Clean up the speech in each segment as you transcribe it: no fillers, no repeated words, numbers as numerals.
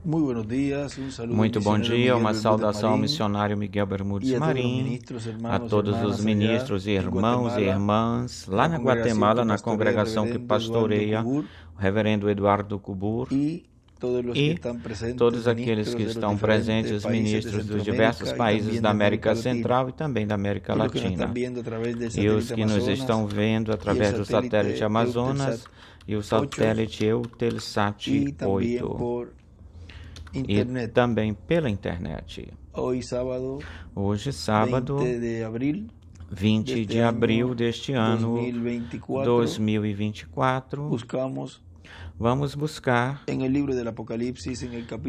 Muito bom dia, uma saudação ao missionário Miguel Bermúdez Marim, a todos os ministros, irmãos e irmãs, lá na Guatemala, na congregação que pastoreia o reverendo Eduardo Cubur, e todos aqueles que estão presentes, ministros dos diversos países da América Central e também da América Latina, e os que nos estão vendo através do satélite Amazonas e o satélite Eutelsat 8. E também pela internet. Hoje, sábado, 20 de abril deste ano 2024, vamos buscar,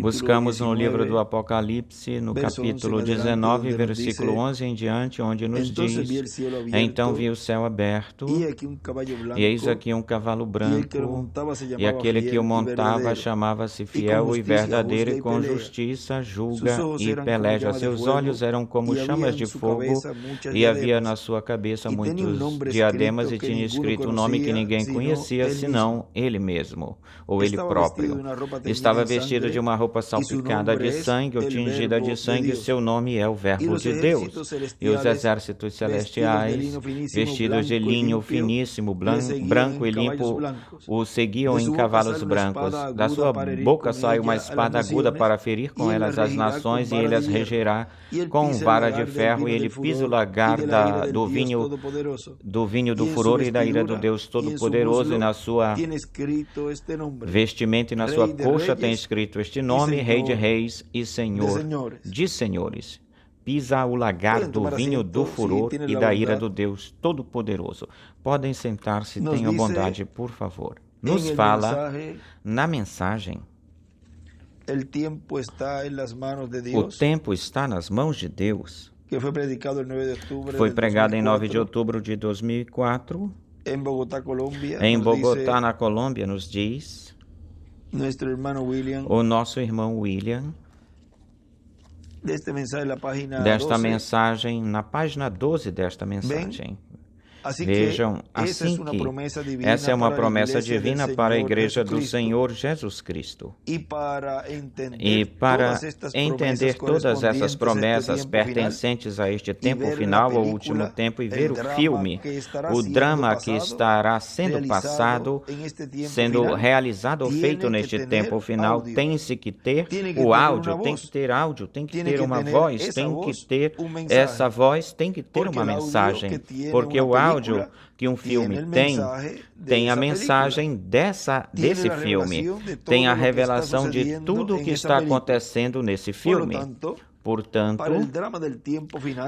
buscamos no livro do Apocalipse, no capítulo 19, versículo 11 em diante, onde nos diz: Então vi o céu aberto, e eis aqui um cavalo branco, e aquele que o montava chamava-se Fiel e Verdadeiro, e com justiça julga e peleja. Seus olhos eram como chamas de fogo, e havia na sua cabeça muitos diademas, e tinha escrito um nome que ninguém conhecia, senão ele mesmo, ou ele próprio. Estava vestido de uma roupa salpicada de sangue, ou tingida de sangue, e seu nome é o Verbo de Deus. E os exércitos celestiais, vestidos de linho finíssimo, branco e limpo, o seguiam em cavalos brancos. Da sua boca sai uma espada aguda para ferir com elas as nações, e ele as regerá com vara de ferro, e ele pisa o lagar do vinho do furor e da ira do Deus Todo-Poderoso, e na sua vestimenta e na sua coxa tem escrito este nome: Rei de Reis e Senhor de Senhores. Pisa o lagar do vinho do furor e da ira do Deus Todo-Poderoso. Podem sentar-se, tenham bondade, por favor. Nos fala na mensagem: o tempo está nas mãos de Deus. Foi pregado em 9 de outubro de 2004, em Bogotá, na Colômbia, nos diz o nosso irmão William, desta mensagem, na página 12 desta mensagem. Vejam, assim que essa é uma promessa divina para a Igreja do Senhor Jesus Cristo. E para entender todas essas promessas pertencentes a este tempo final, ou último tempo, e ver o filme, o drama que estará sendo passado, sendo realizado ou feito neste tempo final, tem-se que ter o áudio, tem que ter áudio, tem que ter uma voz, tem que ter essa voz, tem que ter uma mensagem, porque o áudio que um filme tem a mensagem desse filme, tem a revelação de tudo o que está acontecendo nesse filme. Portanto,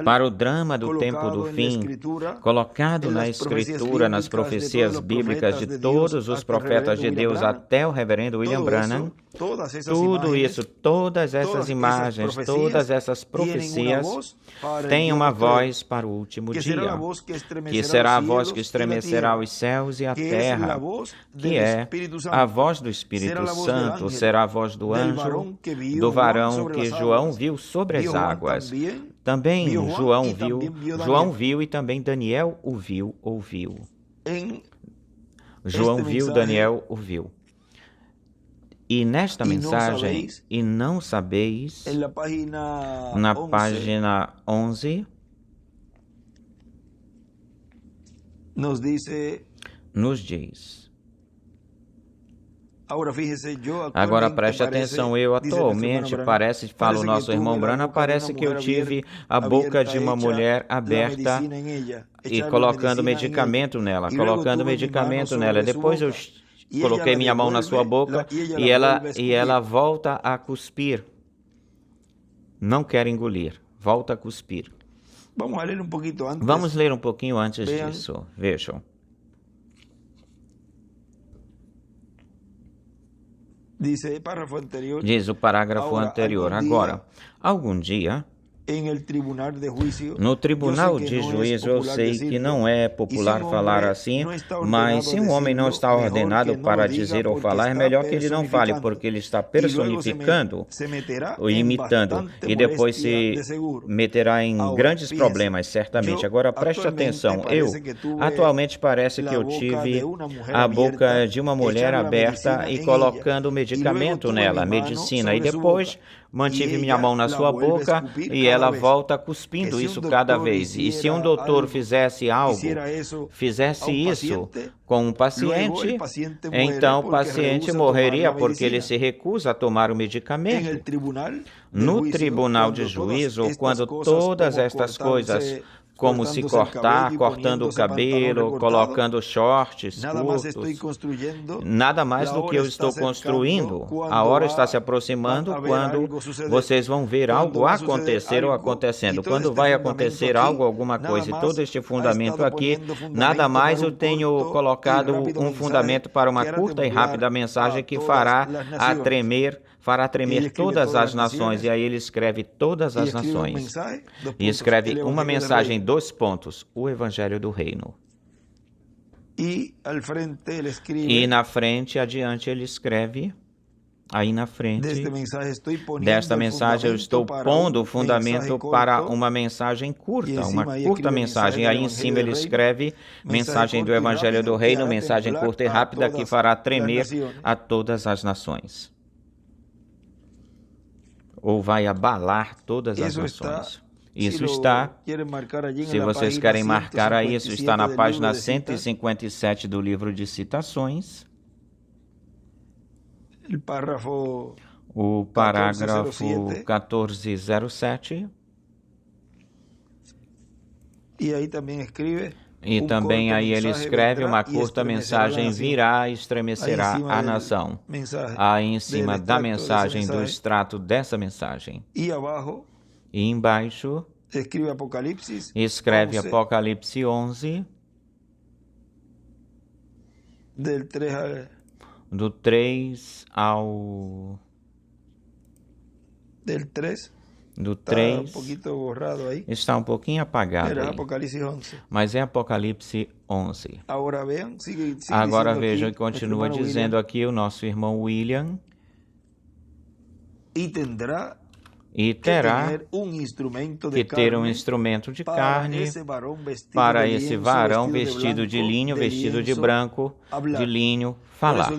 para o drama do tempo do fim, colocado na Escritura, nas profecias bíblicas de todos os profetas de Deus até o reverendo William Branham, tudo isso, todas essas imagens, todas essas profecias têm uma voz para o último dia, que será a voz que estremecerá os céus e a terra, que é a voz do Espírito Santo, será a voz do anjo, do varão que João viu sobre as águas. Também João viu e também Daniel ouviu. João viu, Daniel ouviu. E nesta mensagem, e não sabeis, na página 11, nos diz. Agora preste atenção, atualmente, fala o nosso irmão Brana, parece que eu tive a boca de uma mulher aberta e colocando medicamento nela. Depois eu coloquei minha mão na sua boca e ela volta a cuspir. Não quer engolir, volta a cuspir. Vamos ler um pouquinho antes disso. Vejam. Diz o parágrafo anterior. Agora, algum dia, No tribunal de juízo, eu sei que não é popular falar assim, mas se um homem não está ordenado para dizer ou falar, é melhor que ele não fale, porque ele está personificando ou imitando, e depois se meterá em grandes problemas, certamente. Agora, preste atenção. Atualmente parece que eu tive a boca de uma mulher aberta e colocando medicamento nela, medicina, e depois mantive minha mão na sua boca e ela volta cuspindo isso cada vez. E se um doutor fizesse isso com um paciente, então o paciente morreria porque ele se recusa a tomar o medicamento. No tribunal de juízo, quando todas estas coisas, como se cortar, cortando o cabelo, colocando shorts curtos, nada mais do que eu estou construindo. A hora está se aproximando quando vocês vão ver algo acontecer ou acontecendo. Quando vai acontecer algo, alguma coisa, e todo este fundamento aqui, nada mais eu tenho colocado um fundamento para uma curta e rápida mensagem que fará tremer todas as nações. E aí ele escreve todas as nações. E escreve uma mensagem, 2 pontos, o Evangelho do Reino. E na frente, adiante, ele escreve, aí na frente, desta mensagem eu estou pondo o fundamento para uma mensagem curta, uma curta mensagem. Aí em cima ele escreve, mensagem do Evangelho do Reino, mensagem curta e rápida que fará tremer a todas as nações. Ou vai abalar todas as nações. Isso está, se vocês querem marcar aí, isso está na página 157 do livro de citações. O parágrafo 1407. E também aí ele escreve, uma curta mensagem virá e estremecerá a nação. Aí em cima da mensagem, do extrato dessa mensagem. E embaixo, escreve Apocalipse 11, do 3 ao... Do 3, está um pouquinho apagado aí, mas é Apocalipse 11. Agora vejam que continua dizendo aqui o nosso irmão William, e terá que ter um instrumento de carne para esse varão vestido de linho, vestido de branco, de linho, falar.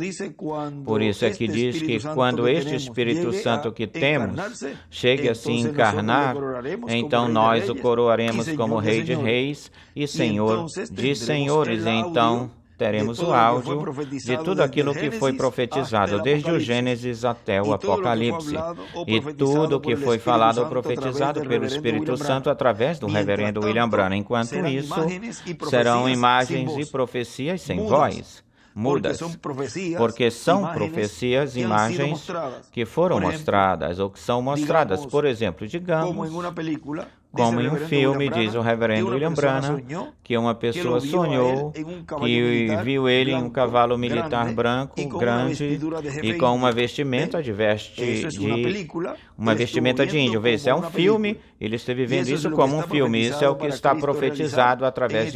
Por isso é que diz que quando este Espírito Santo que temos chegue a se encarnar, então nós o coroaremos como Rei de Reis e Senhor de Senhores. Então teremos o áudio de tudo aquilo que foi profetizado, desde o Gênesis até o Apocalipse, e tudo que foi falado ou profetizado pelo Espírito Santo através do reverendo William Branham. Enquanto isso, serão imagens e profecias sem voz, mudas, porque são profecias, imagens que foram mostradas ou que são mostradas. Por exemplo, digamos, como em um filme, diz o reverendo William Branham, que uma pessoa sonhou que viu ele em um cavalo militar branco, grande, e com uma vestimenta de índio. Veja, é um filme, ele esteve vendo isso como um filme. Isso é o que está profetizado através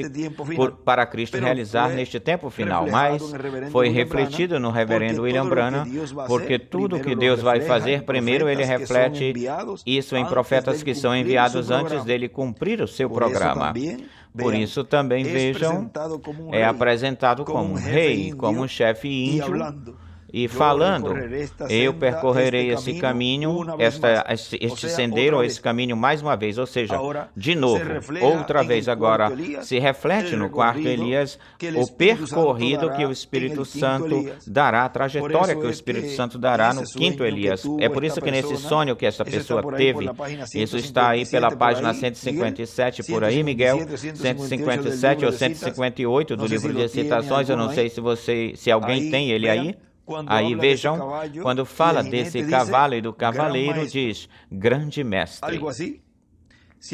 para Cristo realizar neste tempo final. Mas foi refletido no reverendo William Branham, porque tudo que Deus vai fazer, primeiro ele reflete isso em profetas que são enviados antes dele cumprir o seu programa. Por isso também, vejam, é apresentado como um rei, como um chefe índio, e falando, eu percorrerei esse caminho, este sendero, esse caminho mais uma vez, ou seja, de novo, outra vez agora, se reflete no quarto Elias o percorrido que o Espírito Santo dará, a trajetória que o Espírito Santo dará no quinto Elias. É por isso que nesse sonho que essa pessoa teve, isso está aí pela página 157, por aí, Miguel, 157 ou 158 do livro de citações, eu não sei se alguém tem ele aí. Aí vejam, quando fala desse cavalo e do cavaleiro, diz, grande mestre.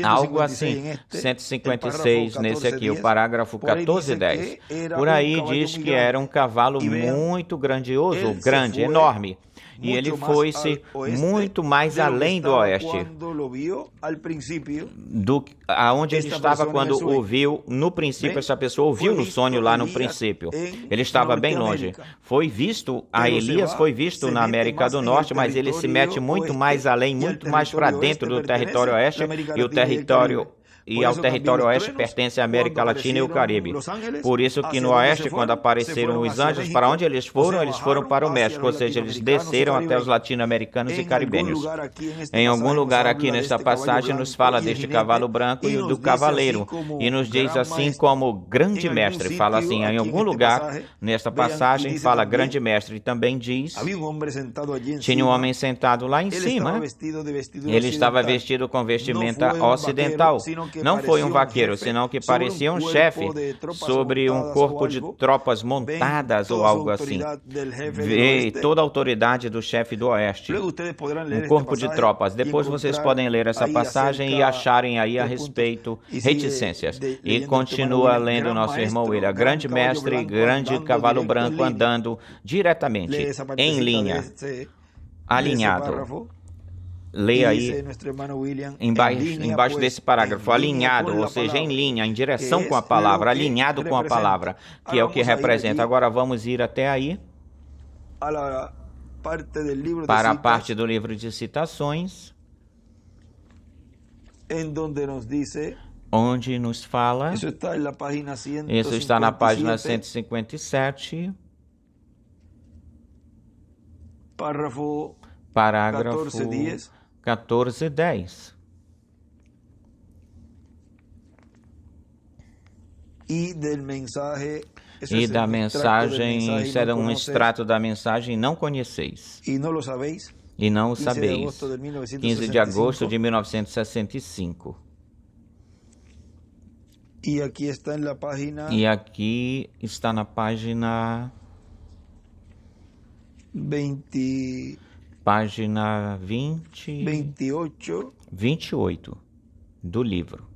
Algo assim, 156 nesse aqui, o parágrafo 14:10. Por aí diz que era um cavalo muito grandioso, grande, enorme. E ele foi-se muito mais além do oeste, do aonde ele estava quando ouviu no princípio. Essa pessoa ouviu no sonho lá no princípio. Ele estava bem longe. Foi visto, a Elias foi visto na América do Norte, mas ele se mete muito mais além, muito mais para dentro do território oeste, e ao território oeste pertence a América Latina e o Caribe. Por isso que no oeste, quando apareceram os anjos, para onde eles foram para o México, ou seja, eles desceram até os latino-americanos e caribenhos. Em algum lugar aqui nesta passagem nos fala deste cavalo branco e do cavaleiro, e nos diz assim como grande mestre, fala assim, em algum lugar nesta passagem fala grande mestre, e também diz, tinha um homem sentado lá em cima, ele estava vestido com vestimenta ocidental. Não foi um vaqueiro, senão que parecia um chefe sobre um corpo de tropas montadas ou algo assim. Vê toda a autoridade do chefe do oeste. Um corpo de tropas. Depois vocês podem ler essa passagem e acharem aí a respeito reticências. E continua lendo nosso irmão William. Grande mestre, grande cavalo branco andando diretamente, em linha, alinhado. Leia aí embaixo desse parágrafo, alinhado, ou seja, em linha, em direção com a palavra, alinhado com a palavra, que é o que representa. Agora vamos ir até aí, para a parte do livro de citações, onde nos fala, isso está na página 157, parágrafo 14:10. E da mensagem, será um extrato da mensagem, não conheceis. E não o sabeis. 15 de agosto de 1965. E aqui está na página 28 do livro.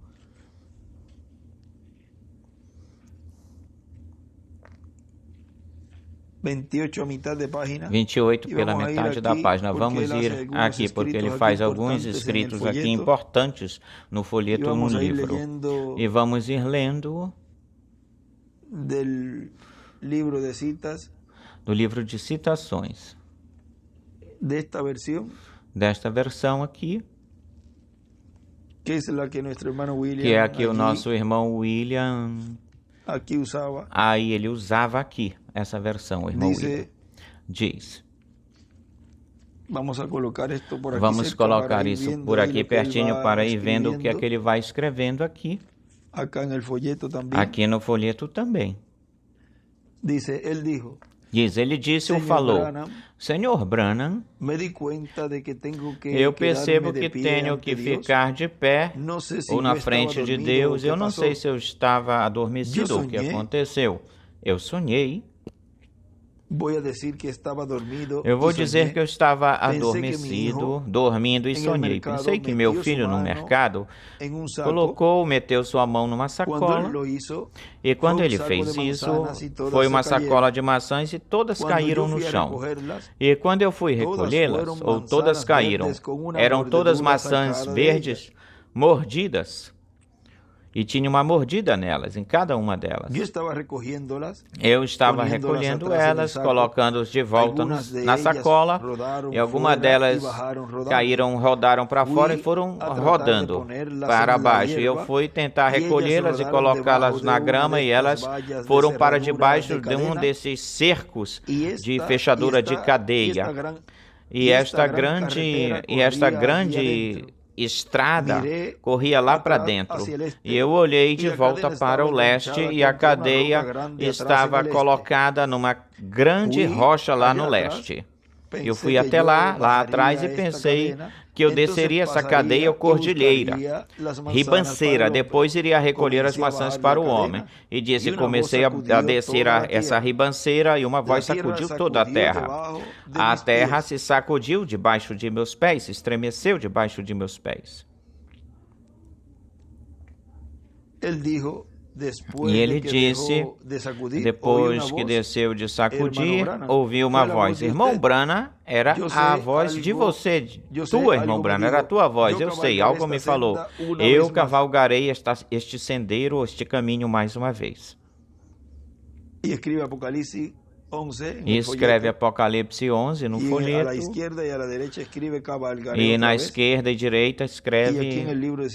28 pela metade da página. Vamos ir aqui, porque ele faz alguns escritos aqui importantes no folheto, no livro. E vamos ir lendo do livro de citações. Desta versão aqui, que é a que o nosso irmão William, aí ele usava aqui, essa versão, o irmão William. Diz, vamos colocar isso por aqui pertinho para ir vendo o que é que ele vai escrevendo aqui. Aqui no folheto também. Ele disse ou falou, Senhor Branham, eu percebo que tenho que ficar de pé ou na frente de Deus. Eu não sei se eu estava adormecido ou o que aconteceu. Eu sonhei. Eu vou dizer que eu estava adormecido, dormindo e sonhei. Pensei que meu filho no mercado meteu sua mão numa sacola, e quando ele fez isso, foi uma sacola de maçãs e todas caíram no chão. E quando eu fui recolhê-las, ou todas caíram, eram todas maçãs verdes, mordidas. E tinha uma mordida nelas, em cada uma delas. Eu estava recolhendo elas, colocando-as de volta na sacola, e algumas delas caíram, rodaram para fora e foram rodando para baixo. E eu fui tentar recolhê-las e colocá-las na grama, e elas foram para debaixo de um desses cercos de fechadura de cadeia. E esta grande estrada corria lá para dentro, e eu olhei de volta para o leste, e a cadeia estava colocada numa grande rocha lá no leste. Eu fui até lá atrás, e pensei que eu desceria essa cadeia ou cordilheira, ribanceira, depois iria recolher as maçãs para o homem. E disse, comecei a descer essa ribanceira, e uma voz sacudiu toda a terra. A terra se sacudiu debaixo de meus pés, estremeceu debaixo de meus pés. E ele disse, depois que desceu de sacudir, ouviu uma voz. Irmão Branham, era a voz de você, tua, irmão Branham, era a tua voz. Eu sei, algo me falou. Eu cavalgarei este sendeiro, este caminho mais uma vez. E escreve Apocalipse 11 e escreve Apocalipse 11 no folheto. E na esquerda e direita escreve: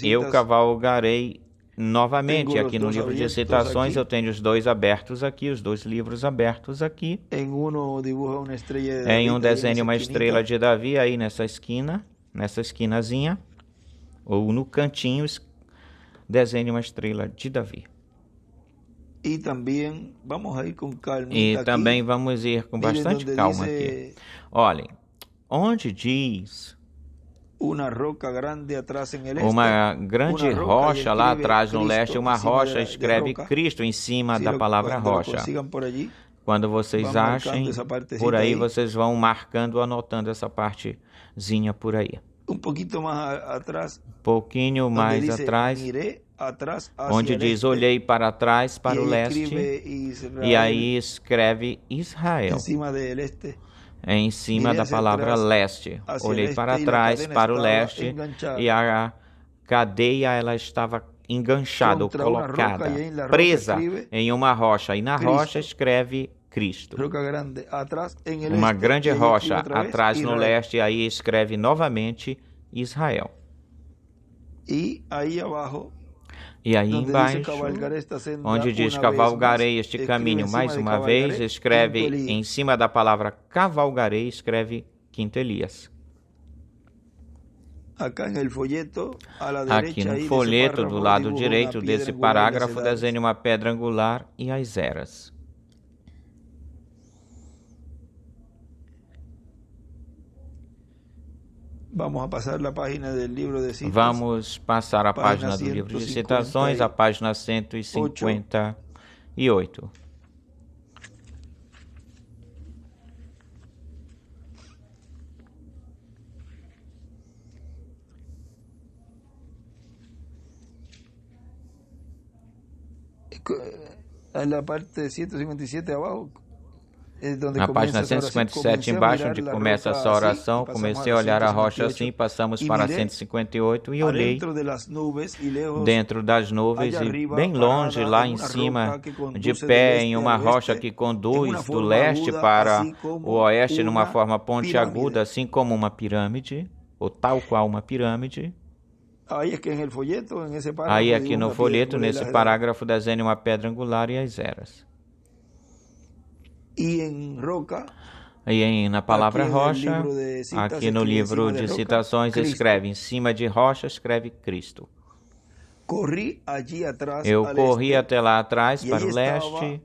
Eu cavalgarei novamente. Aqui no livro de citações eu tenho os dois abertos aqui, os dois livros abertos aqui. Em um desenho uma estrela de Davi aí nessa esquina, nessa esquinazinha, ou no cantinho, desenhe uma estrela de Davi. E também vamos ir com calma. E também vamos ir com bastante calma aqui. Olhem, onde diz uma grande rocha lá atrás no leste, uma rocha escreve Cristo em cima da palavra rocha. Quando vocês achem, por aí vocês vão marcando, anotando essa partezinha por aí. Um pouquinho mais atrás, onde diz, olhei para trás, para o leste, e aí escreve Israel, em cima da palavra leste. Olhei para trás, para o leste, e a cadeia, ela estava enganchada, ou colocada, presa em uma rocha, e na rocha escreve Cristo. Uma grande rocha atrás no leste, e aí escreve novamente Israel. E aí embaixo, onde diz cavalgarei este caminho mais uma vez, escreve em cima da palavra cavalgarei, escreve Quinto Elias. Aqui no folheto, do lado direito desse parágrafo, desenhe uma pedra angular e as eras. Vamos passar a página do livro de citas. Vamos passar a página do livro de citações, a página 158. Na parte 157 abaixo. Na página 157 embaixo, onde começa essa oração, comecei a olhar a rocha assim, passamos para 158 e olhei dentro das nuvens e bem longe, lá em cima, de pé em uma rocha que conduz do leste para o oeste numa forma pontiaguda, assim como uma pirâmide, ou tal qual uma pirâmide. Aí aqui no folheto, nesse parágrafo, desenhe uma pedra angular e as eras. E na palavra rocha, aqui no livro de citações, escreve em cima de rocha, escreve Cristo. Eu corri até lá atrás, para o leste,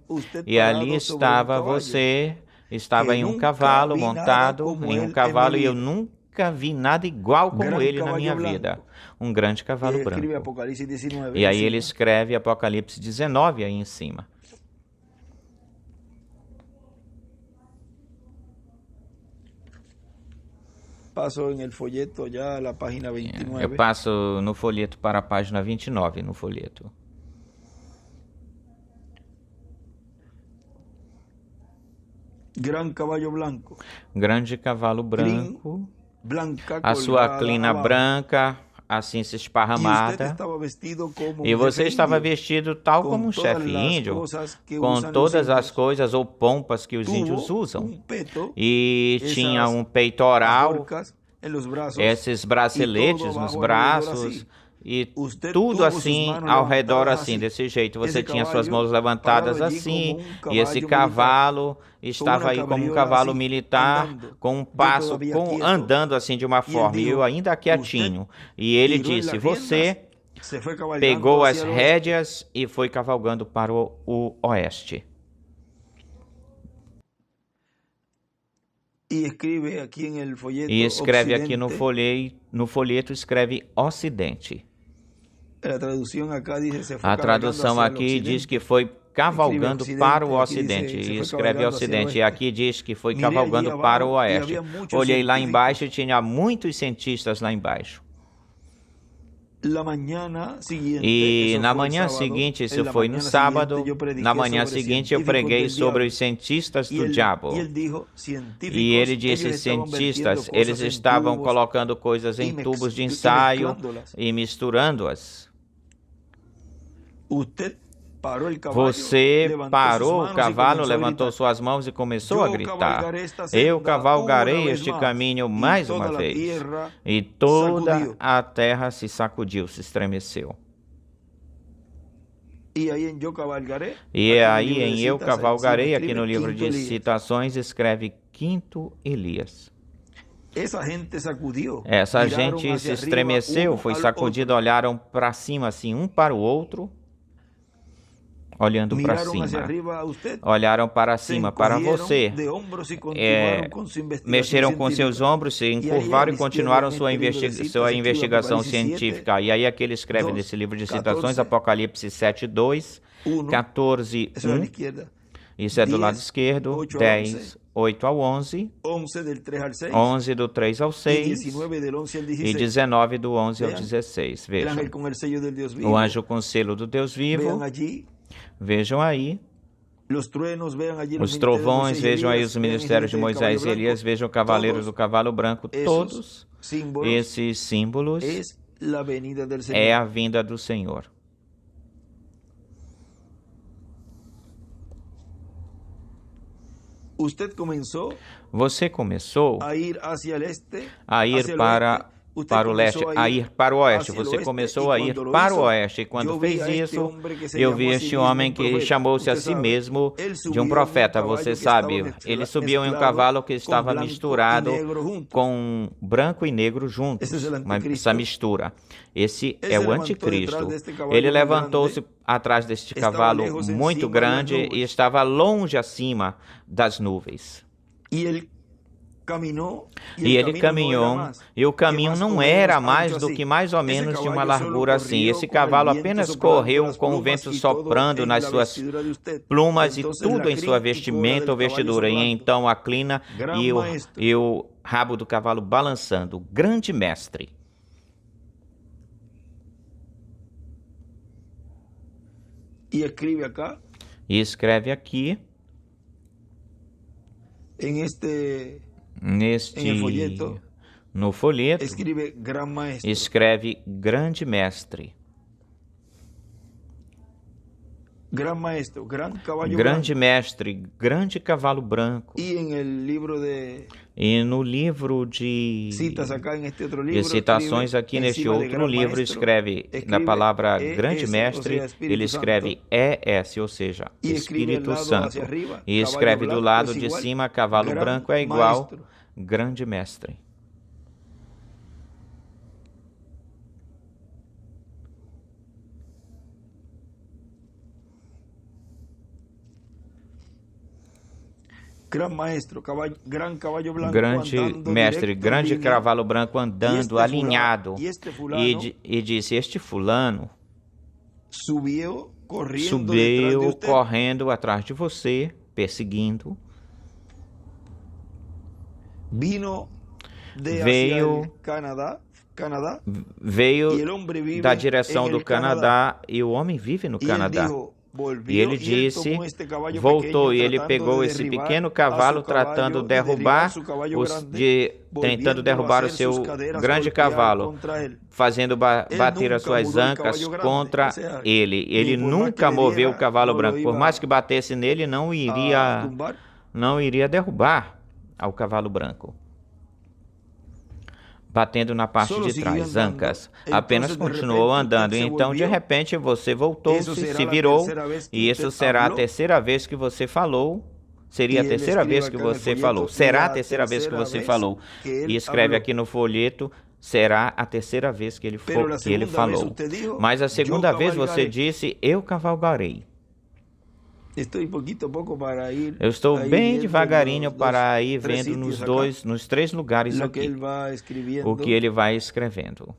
e ali estava você, estava em um cavalo, montado em um cavalo, e eu nunca vi nada igual como ele na minha vida. Um grande cavalo branco. E aí ele escreve Apocalipse 19 aí em cima. Eu passo no folheto para a página 29 no folheto. Grande cavalo branco, a sua crina branca, assim se esparramada, e você estava vestido tal como um chefe índio, com todas as coisas ou pompas que os índios usam, e tinha um peitoral, esses braceletes nos braços, e tudo assim ao redor, assim, desse jeito. Você tinha suas mãos levantadas assim, e esse cavalo estava aí como um cavalo militar, com um passo, andando assim de uma forma, e eu ainda quietinho. E ele disse, você pegou as rédeas e foi cavalgando para o oeste. E escreve aqui no folheto, escreve Ocidente. A tradução aqui diz que foi cavalgando para o ocidente, e escreve ocidente, e aqui diz que foi cavalgando para o oeste. Olhei lá embaixo e tinha muitos cientistas lá embaixo. E na manhã seguinte, isso foi no sábado, na manhã seguinte eu preguei sobre os cientistas do diabo. E ele disse, cientistas, eles estavam colocando coisas em tubos de ensaio e misturando-as. Você parou o cavalo, levantou suas mãos e começou a gritar, eu cavalgarei este caminho mais uma vez. E toda a terra se sacudiu, se estremeceu. E aí em Eu Cavalgarei, aqui no livro de citações, escreve Quinto Elias. Essa gente se estremeceu, foi sacudida, olharam para cima assim, um para o outro, olhando para cima, olharam para cima, para você, mexeram com seus ombros, se encurvaram e continuaram sua investigação científica. E aí aqui ele escreve nesse livro de citações, Apocalipse 7:2, 14:1, isso é do lado esquerdo, 10, 8 ao 11, 11 do 3 ao 6 e 19 do 11 ao 16. Vejam, o anjo com o selo do Deus vivo. Vejam aí os trovões, vejam aí os ministérios de Moisés e Elias, vejam o cavaleiro do cavalo branco, todos esses símbolos é a vinda do Senhor. Você começou a ir para o leste, a ir para o oeste. Você começou a ir para o oeste. E quando fez isso, eu vi este homem que chamou-se a si mesmo de um profeta. Você sabe, ele subiu em um cavalo que estava misturado com branco e negro juntos. Essa mistura. Esse é o anticristo. Ele levantou-se atrás deste cavalo muito grande e estava longe acima das nuvens. E ele caminhou, e o caminho não era mais do que mais ou menos de uma largura assim. Esse cavalo apenas correu com o vento soprando nas suas plumas e tudo em sua vestimenta ou vestidura. E então a crina e o rabo do cavalo balançando. Grande mestre. E escreve aqui. No folheto, escreve grande mestre. Grande mestre, grande cavalo branco. E no livro de citações aqui neste outro livro, escreve na palavra grande mestre, ele escreve ES, ou seja, Espírito Santo. E escreve do lado de cima, cavalo branco é igual grande mestre. Grande mestre, grande cavalo branco andando, alinhado. E disse, este fulano subiu correndo atrás de você, perseguindo. Veio da direção do Canadá e o homem vive no Canadá. E ele disse, voltou e ele pegou esse pequeno cavalo tentando derrubar o seu grande cavalo, fazendo bater as suas ancas contra ele. Ele nunca moveu o cavalo branco, por mais que batesse nele, não iria derrubar ao cavalo branco. Batendo na parte de trás, ancas. Apenas continuou andando. E então, de repente, você voltou-se, se virou. E isso será a terceira vez que você falou. Seria a terceira vez que você falou. Será a terceira vez que você falou. E escreve aqui no folheto, será a terceira vez que ele falou. Mas a segunda vez você disse, eu cavalgarei. Eu estou bem devagarinho para ir vendo nos três lugares aqui o que ele vai escrevendo.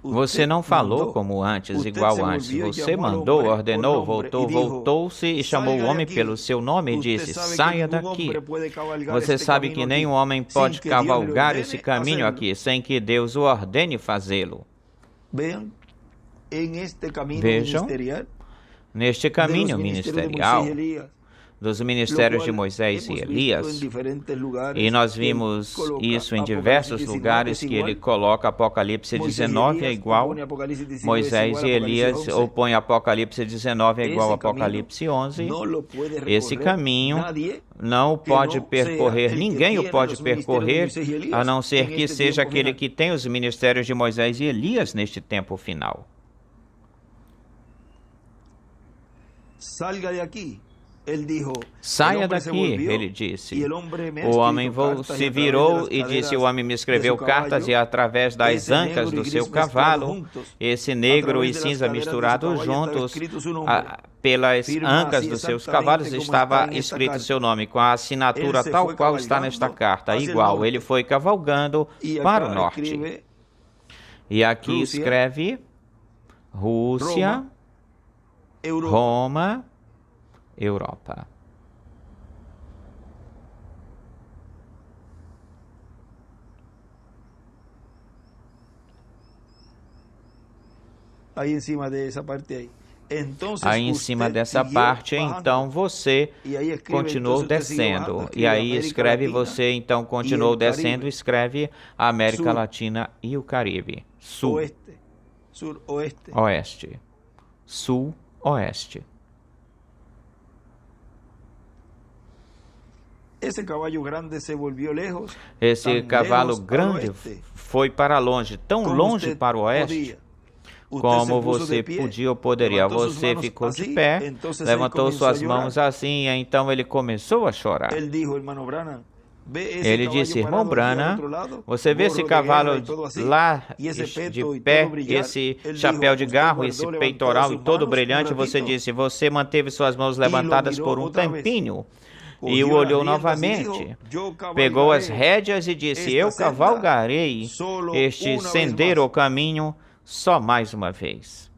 Você não falou como antes, igual antes. Você mandou, ordenou, voltou-se e chamou o homem pelo seu nome e disse: saia daqui. Você sabe que nenhum homem pode cavalgar esse caminho aqui sem que Deus o ordene fazê-lo. Vejam, neste caminho ministerial, dos ministérios de Moisés e Elias, e nós vimos isso em diversos lugares, que ele coloca Apocalipse 19 é igual Moisés e Elias, ou põe Apocalipse 19 é igual Apocalipse 11. Esse caminho não o pode percorrer, ninguém o pode percorrer, a não ser que seja aquele que tem os ministérios de Moisés e Elias neste tempo final. Salga de aqui. Saia daqui, ele disse. O homem se virou e disse: o homem me escreveu cartas, e através das ancas do seu cavalo, esse negro e cinza misturados juntos, pelas ancas dos seus cavalos estava escrito seu nome, com a assinatura tal qual está nesta carta, igual. Ele foi cavalgando para o norte. E aqui escreve Rússia, Roma, Europa. Aí em cima dessa parte aí. Aí em cima dessa parte, então você continuou descendo. E aí escreve você, então continuou descendo, escreve a América Latina e o Caribe. Sul, oeste, sul, oeste. Esse cavalo grande se volviu lejos. Esse cavalo grande foi para longe, tão longe para o oeste, como você podia ou poderia. Você ficou de pé, levantou suas mãos assim, e então ele começou a chorar. Ele disse: irmão Branham, você vê esse cavalo lá de pé, esse chapéu de garro, esse peitoral e todo brilhante? Você disse: você manteve suas mãos levantadas por um tempinho. E o olhou novamente, pegou as rédeas e disse: eu cavalgarei este sendero ou caminho só mais uma vez.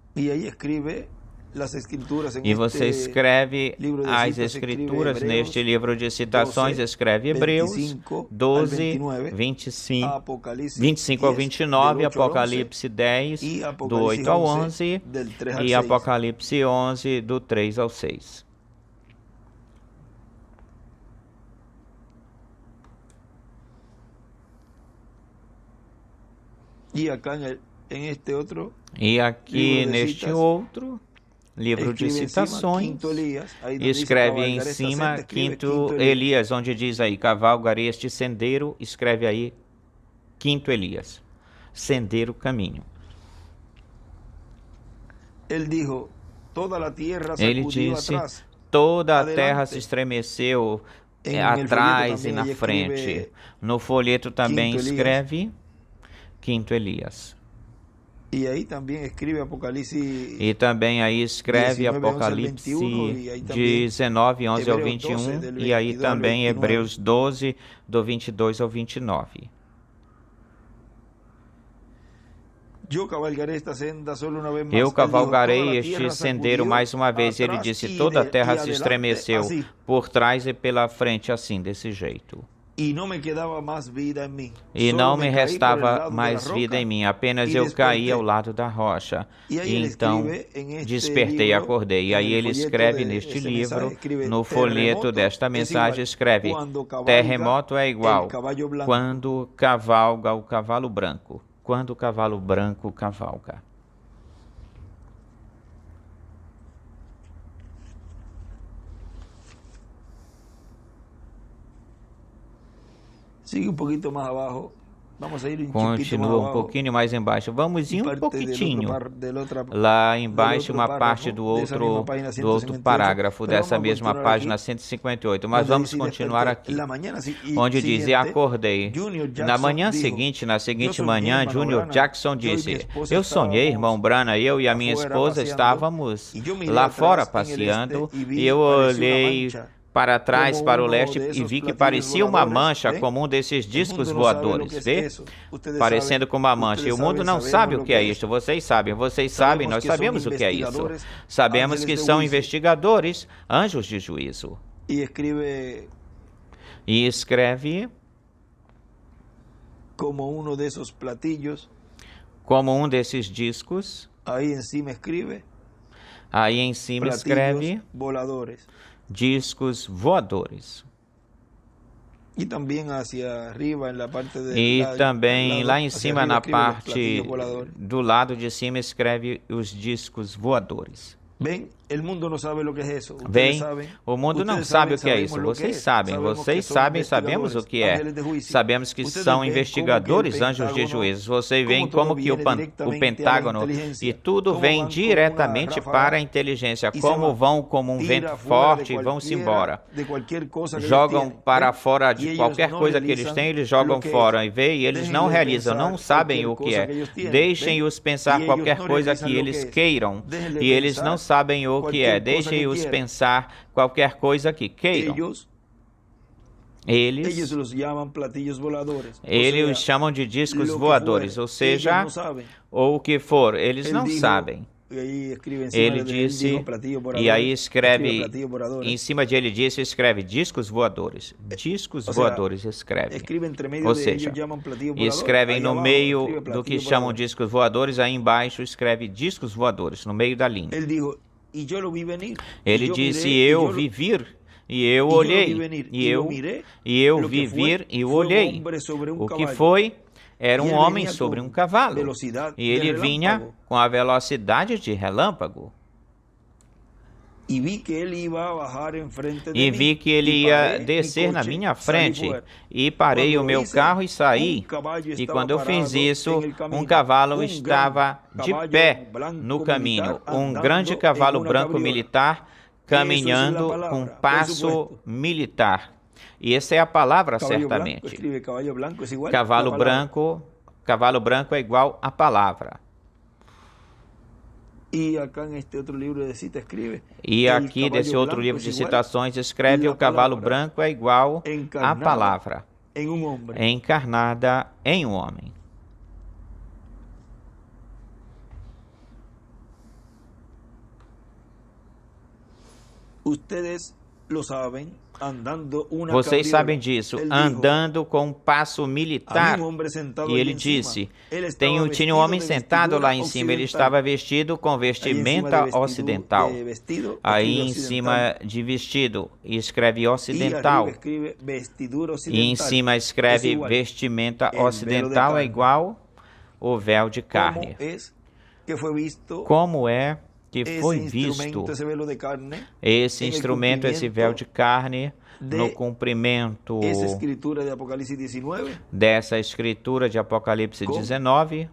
E você escreve as escrituras neste livro de citações, escreve Hebreus 12, 25 ao 29, Apocalipse 10, do 8 ao 11, e Apocalipse 11, do 3 ao 6. E aqui neste outro livro de citações, escreve em cima quinto Elias, onde diz aí: cavalgarei este sendero, escreve aí quinto Elias, sendero, caminho. Ele disse: toda a terra se estremeceu atrás e na frente. No folheto também escreve quinto Elias. E aí também escreve Apocalipse. E também aí escreve Apocalipse 19, 11 ao 21. E aí também Hebreus 12, do 22 ao 29. Eu cavalgarei este sendero mais uma vez. Ele disse: toda a terra se estremeceu por trás e pela frente, assim, desse jeito. E não me restava mais vida em mim, apenas eu caí ao lado da rocha. E então despertei e acordei. E aí ele escreve neste livro, no folheto desta mensagem, escreve: terremoto é igual quando cavalga o cavalo branco. Quando o cavalo branco cavalga. Sigue um pouquinho mais abaixo. Continua um pouquinho mais embaixo. Vamos ir um pouquitinho lá embaixo, uma parte do outro parágrafo dessa mesma página 158. Mas vamos continuar aqui, onde diz: e acordei. Na manhã seguinte, na seguinte manhã, Junior Jackson disse: eu sonhei, irmão Branham, eu e a minha esposa estávamos lá fora passeando, e eu olhei para trás, para o leste, e vi que parecia uma mancha como um desses discos voadores, vê? Parecendo com uma mancha. E o mundo não sabe o que é isto. Vocês sabem, nós sabemos o que é isso. Sabemos que são investigadores, anjos de juízo. E escreve como um desses platillos, como um desses discos. Aí em cima escreve. Aí em cima escreve voladores. Discos voadores. E também hacia arriba, na parte de e também lá em cima, na parte do lado de cima, escreve os discos voadores. Bem, o mundo não sabe o que é isso. Bem, o mundo não sabe o que é isso. Vocês sabem, sabemos o que é. Sabemos que são investigadores, anjos de juízo. Vocês veem como que o Pentágono e tudo vem diretamente para a inteligência. Como vão como um vento forte e vão-se embora. Jogam para fora de qualquer coisa que eles têm, eles jogam fora e veem, e eles não realizam, não sabem o que é. Deixem-os pensar qualquer coisa que eles queiram e eles não sabem o que é. Deixem-os pensar qualquer coisa que queiram. Eles os chamam de discos voadores, ou seja, ou o que for, eles não sabem. Ele disse, e aí escreve, em cima de ele disse, escreve discos voadores. Discos voadores escreve. Ou seja, escrevem no meio do que chamam discos voadores, aí embaixo escreve discos voadores, no meio da linha. Ele disse, eu vi vir, e eu olhei, e eu vi vir, e eu olhei. O que foi? Era um homem sobre um cavalo, e ele vinha com a velocidade de relâmpago. E vi que ele ia descer na minha frente, e parei o meu carro e saí. E quando eu fiz isso, um cavalo estava de pé no caminho, um grande cavalo branco militar caminhando com passo militar. E essa é a palavra, certamente. Cavalo branco é igual a palavra. E aqui desse outro livro de citações escreve o cavalo branco é igual a palavra encarnada em um homem. Vocês sabem disso, andando com um passo militar. E ele disse, tinha um homem sentado lá em cima, ele estava vestido com vestimenta ocidental. Aí em cima de vestido, escreve ocidental. E em cima escreve vestimenta ocidental é igual o véu de carne. Como é que foi visto esse instrumento, esse véu de carne, no cumprimento dessa escritura de Apocalipse 19,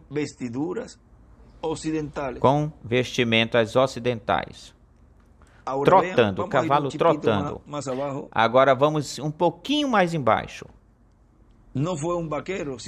com vestimentas ocidentais, trotando, o cavalo trotando. Agora vamos um pouquinho mais embaixo. Não foi um vaqueiro,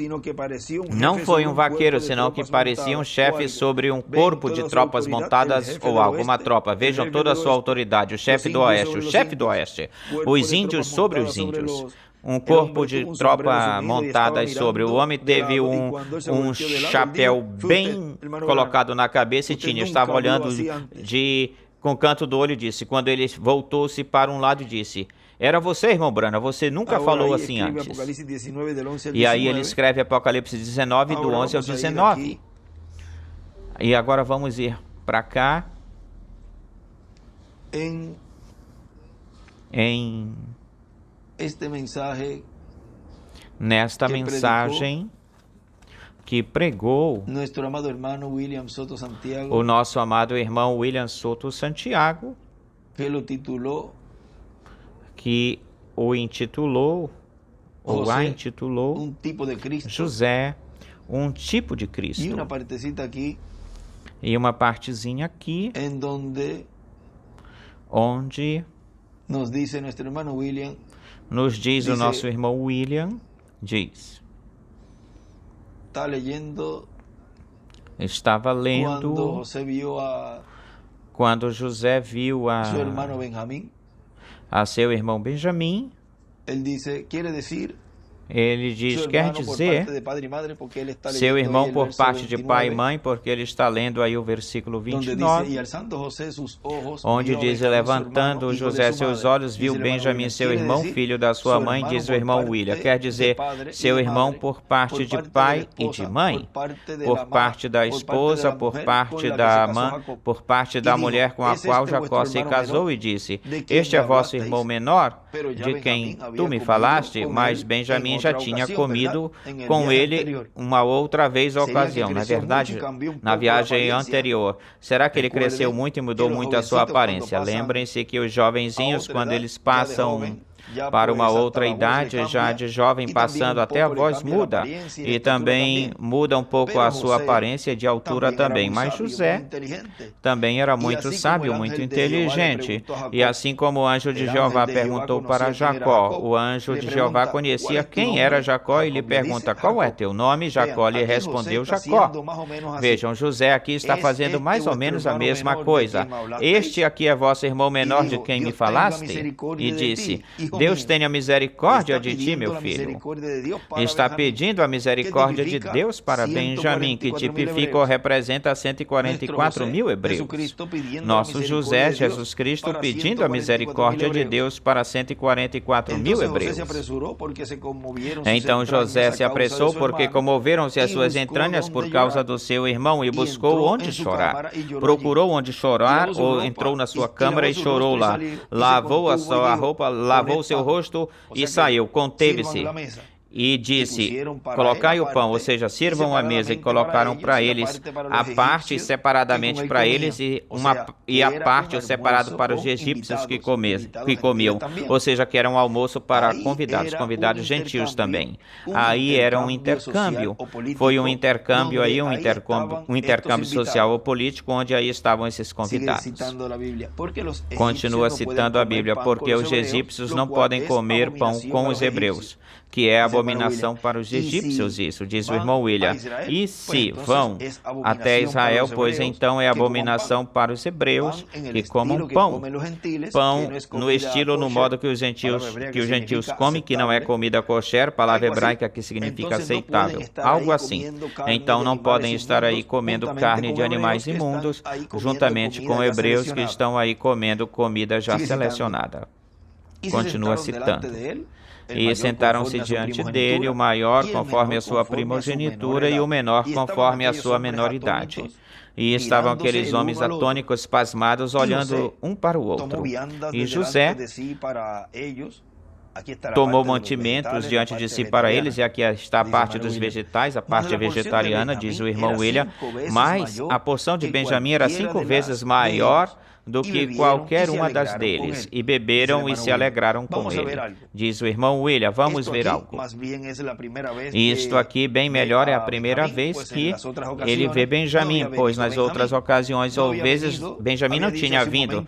senão que parecia um chefe sobre um corpo de tropas montadas ou alguma tropa. Vejam toda a sua autoridade, o chefe do oeste, os índios sobre os índios. Um corpo de tropa montadas sobre. O homem teve um chapéu bem colocado na cabeça e estava olhando com o canto do olho e disse, quando ele voltou-se para um lado e disse, era você, irmão Brana, você nunca falou assim antes. E aí ele escreve Apocalipse 19, do 11 ao 19. E agora vamos ir para cá. Nesta mensagem que pregou o nosso amado irmão William Soto Santiago, que o intitulou, ou a intitulou, José, um tipo de Cristo. E uma partezinha aqui, onde nos diz o nosso irmão William, diz, estava lendo quando José viu a seu irmão Benjamim. Ele diz, quer dizer, seu irmão por parte de pai e mãe, porque ele está lendo aí o versículo 29, onde diz, levantando José seus olhos, viu Benjamim, seu irmão, filho da sua mãe, diz o irmão William. Quer dizer, seu irmão por parte de pai e de mãe, por parte da esposa, por parte da mulher com a qual Jacó se casou, e disse, este é vosso irmão menor, de quem tu me falaste, mas Benjamim já tinha comido com ele uma outra vez a ocasião, na verdade, na viagem anterior. Será que ele cresceu muito e mudou muito a sua aparência? Lembrem-se que os jovenzinhos, quando eles passam para uma outra idade, já de jovem passando, até a voz muda, e também muda um pouco a sua aparência de altura também. Mas José também era muito sábio, muito inteligente, e assim como o anjo de Jeová perguntou para Jacó, o anjo de Jeová conhecia quem era Jacó e lhe pergunta, qual é teu nome? Jacó lhe respondeu, Jacó. Vejam, José aqui está fazendo mais ou menos a mesma coisa. Este aqui é vosso irmão menor de quem me falaste? E disse, Deus tenha misericórdia de ti, meu filho. Está pedindo a misericórdia de Deus para Benjamim, que tipifica ou representa 144 mil hebreus. Nosso José, Jesus Cristo, pedindo a misericórdia de Deus para 144 mil hebreus. Então José se apressou porque comoveram-se as suas entranhas por causa do seu irmão e buscou onde chorar. Procurou onde chorar ou entrou na sua câmara e chorou lá. Lavou a sua roupa, lavou seu rosto e saiu, conteve-se. E disse, colocai o pão, ou seja, sirvam a mesa, e colocaram para eles a parte separadamente para eles e a parte o separado para os egípcios que comiam, ou seja, que era um almoço para convidados gentios também. Aí era um intercâmbio, foi um intercâmbio aí, um intercâmbio social ou político, onde aí estavam esses convidados. Continua citando a Bíblia, porque os egípcios não podem comer pão com os hebreus, que é abominação para os egípcios, isso, diz o irmão William. E se vão até Israel, pois então é abominação para os hebreus que comam pão. Pão no estilo, no modo que os gentios comem, que não é comida kosher, palavra hebraica que significa aceitável, algo assim. Então não podem estar aí comendo carne de animais imundos, juntamente com hebreus que estão aí comendo comida já selecionada. Continua citando. E sentaram-se diante dele, o maior conforme a sua primogenitura e o menor conforme a sua menoridade. E estavam aqueles homens atônicos, pasmados, olhando um para o outro. E José tomou mantimentos diante de si para eles, e aqui está a parte dos vegetais, a parte vegetariana, diz o irmão William, mas a porção de Benjamim era 5 vezes maior do que qualquer uma das deles, e beberam e se alegraram com ele. Diz o irmão William, vamos ver algo. Isto aqui, bem melhor, é a primeira vez que ele vê Benjamim, pois nas outras ocasiões ou vezes Benjamim não tinha vindo,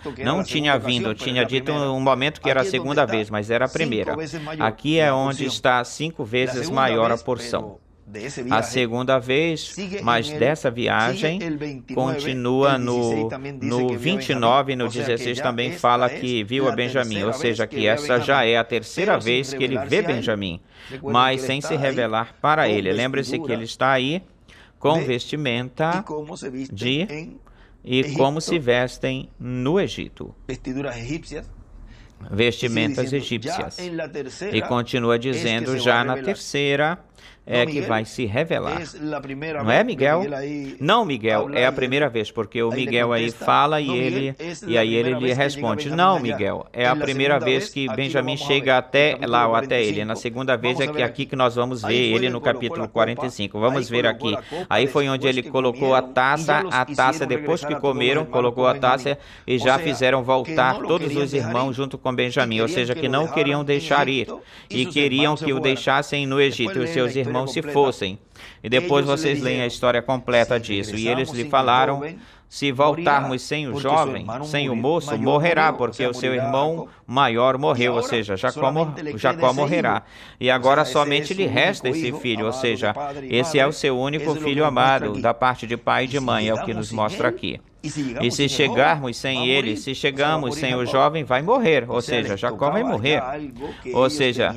tinha dito um momento que era a segunda vez, mas era a primeira. Aqui é onde está 5 vezes maior a porção. A segunda vez, mas dessa viagem, continua no 29 e no 16 também fala que viu a Benjamim, ou seja, que essa já é a terceira vez que ele vê Benjamim, mas sem se revelar para ele. Lembre-se que ele está aí com vestimenta e como se vestem no Egito. Vestimentas egípcias. E continua dizendo, já na terceira é que vai se revelar. Não é, Miguel? Não, Miguel, é a primeira vez, porque o Miguel aí fala e aí ele lhe responde, não, Miguel, é a primeira vez que Benjamim chega até lá ou até ele. Na segunda vez é que aqui que nós vamos ver ele no capítulo 45. Vamos ver aqui. Aí foi onde ele colocou a taça depois que comeram, colocou a taça e já fizeram voltar todos os irmãos junto com Benjamim, ou seja, que não queriam deixar ir e queriam que o deixassem no Egito e os seus irmãos se fossem. E depois vocês leem a história completa disso. E eles lhe falaram: se voltarmos sem o jovem, sem o moço, morrerá, porque o seu irmão maior morreu, ou seja, Jacó morrerá. E agora somente lhe resta esse filho, ou seja, esse é o seu único filho amado, da parte de pai e de mãe, é o que nos mostra aqui. E se chegarmos sem ele, se chegamos sem o jovem, vai morrer, ou seja, Jacó vai morrer. Ou seja,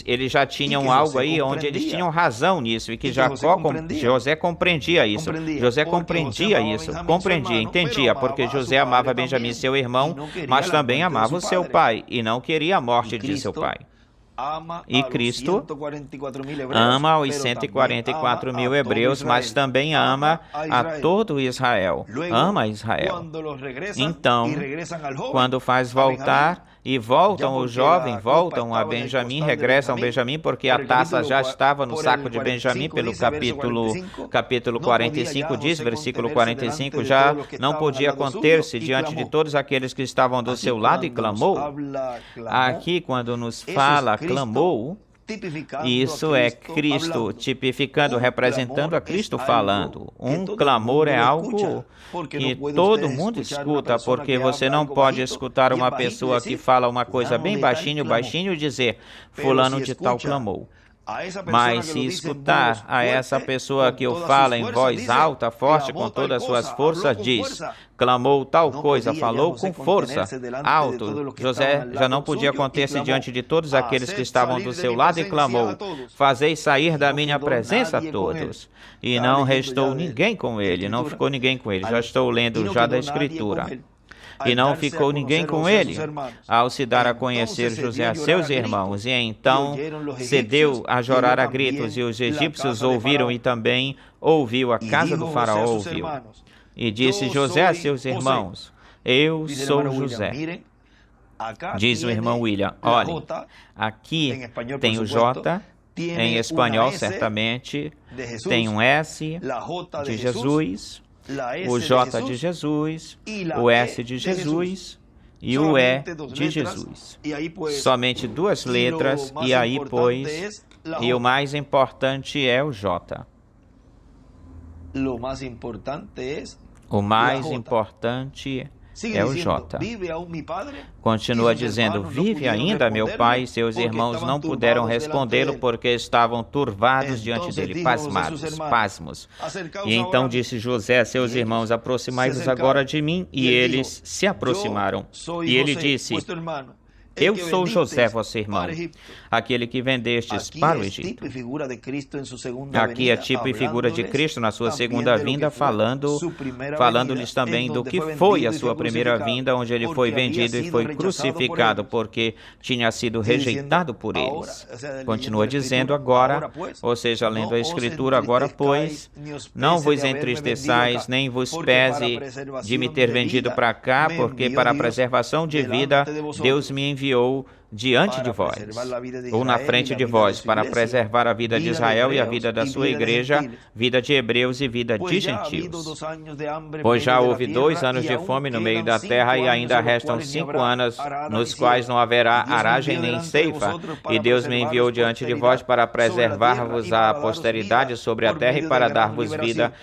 eles já tinham algo aí onde eles tinham razão nisso, e que José compreendia isso. José compreendia isso, entendia, porque José amava Benjamim, seu irmão, mas também amava o seu pai, e não queria a morte de seu pai. E Cristo ama os 144 mil hebreus, mas também ama a todo Israel. Ama Israel. Então, quando faz voltar e voltam o jovem, voltam a Benjamim, regressam a Benjamim, porque a taça já estava no saco de Benjamim, pelo capítulo 45 diz, versículo 45, já não podia conter-se diante de todos aqueles que estavam do seu lado e clamou. Aqui, quando nos fala clamou, isso é Cristo tipificando, representando a Cristo falando. Um clamor é algo que todo mundo escuta, porque você não pode escutar uma pessoa que fala uma coisa bem baixinho e dizer, fulano de tal clamou. Mas se escutar a essa pessoa que o fala em voz alta, forte, com todas as suas forças, diz, clamou tal coisa, falou com força, alto. José já não podia conter-se diante de todos aqueles que estavam do seu lado e clamou, fazei sair da minha presença a todos. E não restou ninguém com ele, não ficou ninguém com ele. Já estou lendo já da Escritura. E não ficou ninguém com ele, ao se dar a conhecer José a seus irmãos. E então se deu a chorar a gritos, e os egípcios ouviram, e também ouviu a casa do faraó ouviu. E disse José a seus irmãos, eu sou José. Diz o irmão William, olhem, aqui tem o J, em espanhol certamente, tem um S de Jesus, o J de Jesus, o S de Jesus e o E de Jesus. Somente duas letras, e aí, pois, e o mais importante é o J. O mais importante é o J. Continua dizendo, vive ainda meu pai? Seus irmãos não puderam respondê-lo porque estavam turvados diante dele, pasmos. E então disse José a seus irmãos, aproximai-vos agora de mim. E eles se aproximaram. E ele disse, eu sou José, vosso irmão, aquele que vendestes para o Egito. Aqui é tipo e figura de Cristo na sua segunda vinda, falando-lhes também do que foi a sua primeira vinda, onde ele foi vendido e foi crucificado, porque tinha sido rejeitado por eles. Continua dizendo agora, ou seja, lendo a Escritura, agora, pois, não vos entristeçais, nem vos pese de me ter vendido para cá, porque para a preservação de vida, Deus me enviou diante de vós, ou na frente de vós, para preservar a vida de Israel e a vida da sua igreja, vida de hebreus e vida de gentios. Pois já houve 2 anos de fome no meio da terra e ainda restam 5 anos nos quais não haverá aragem nem ceifa, e Deus me enviou diante de vós para preservar-vos a posteridade sobre a terra e para dar-vos vida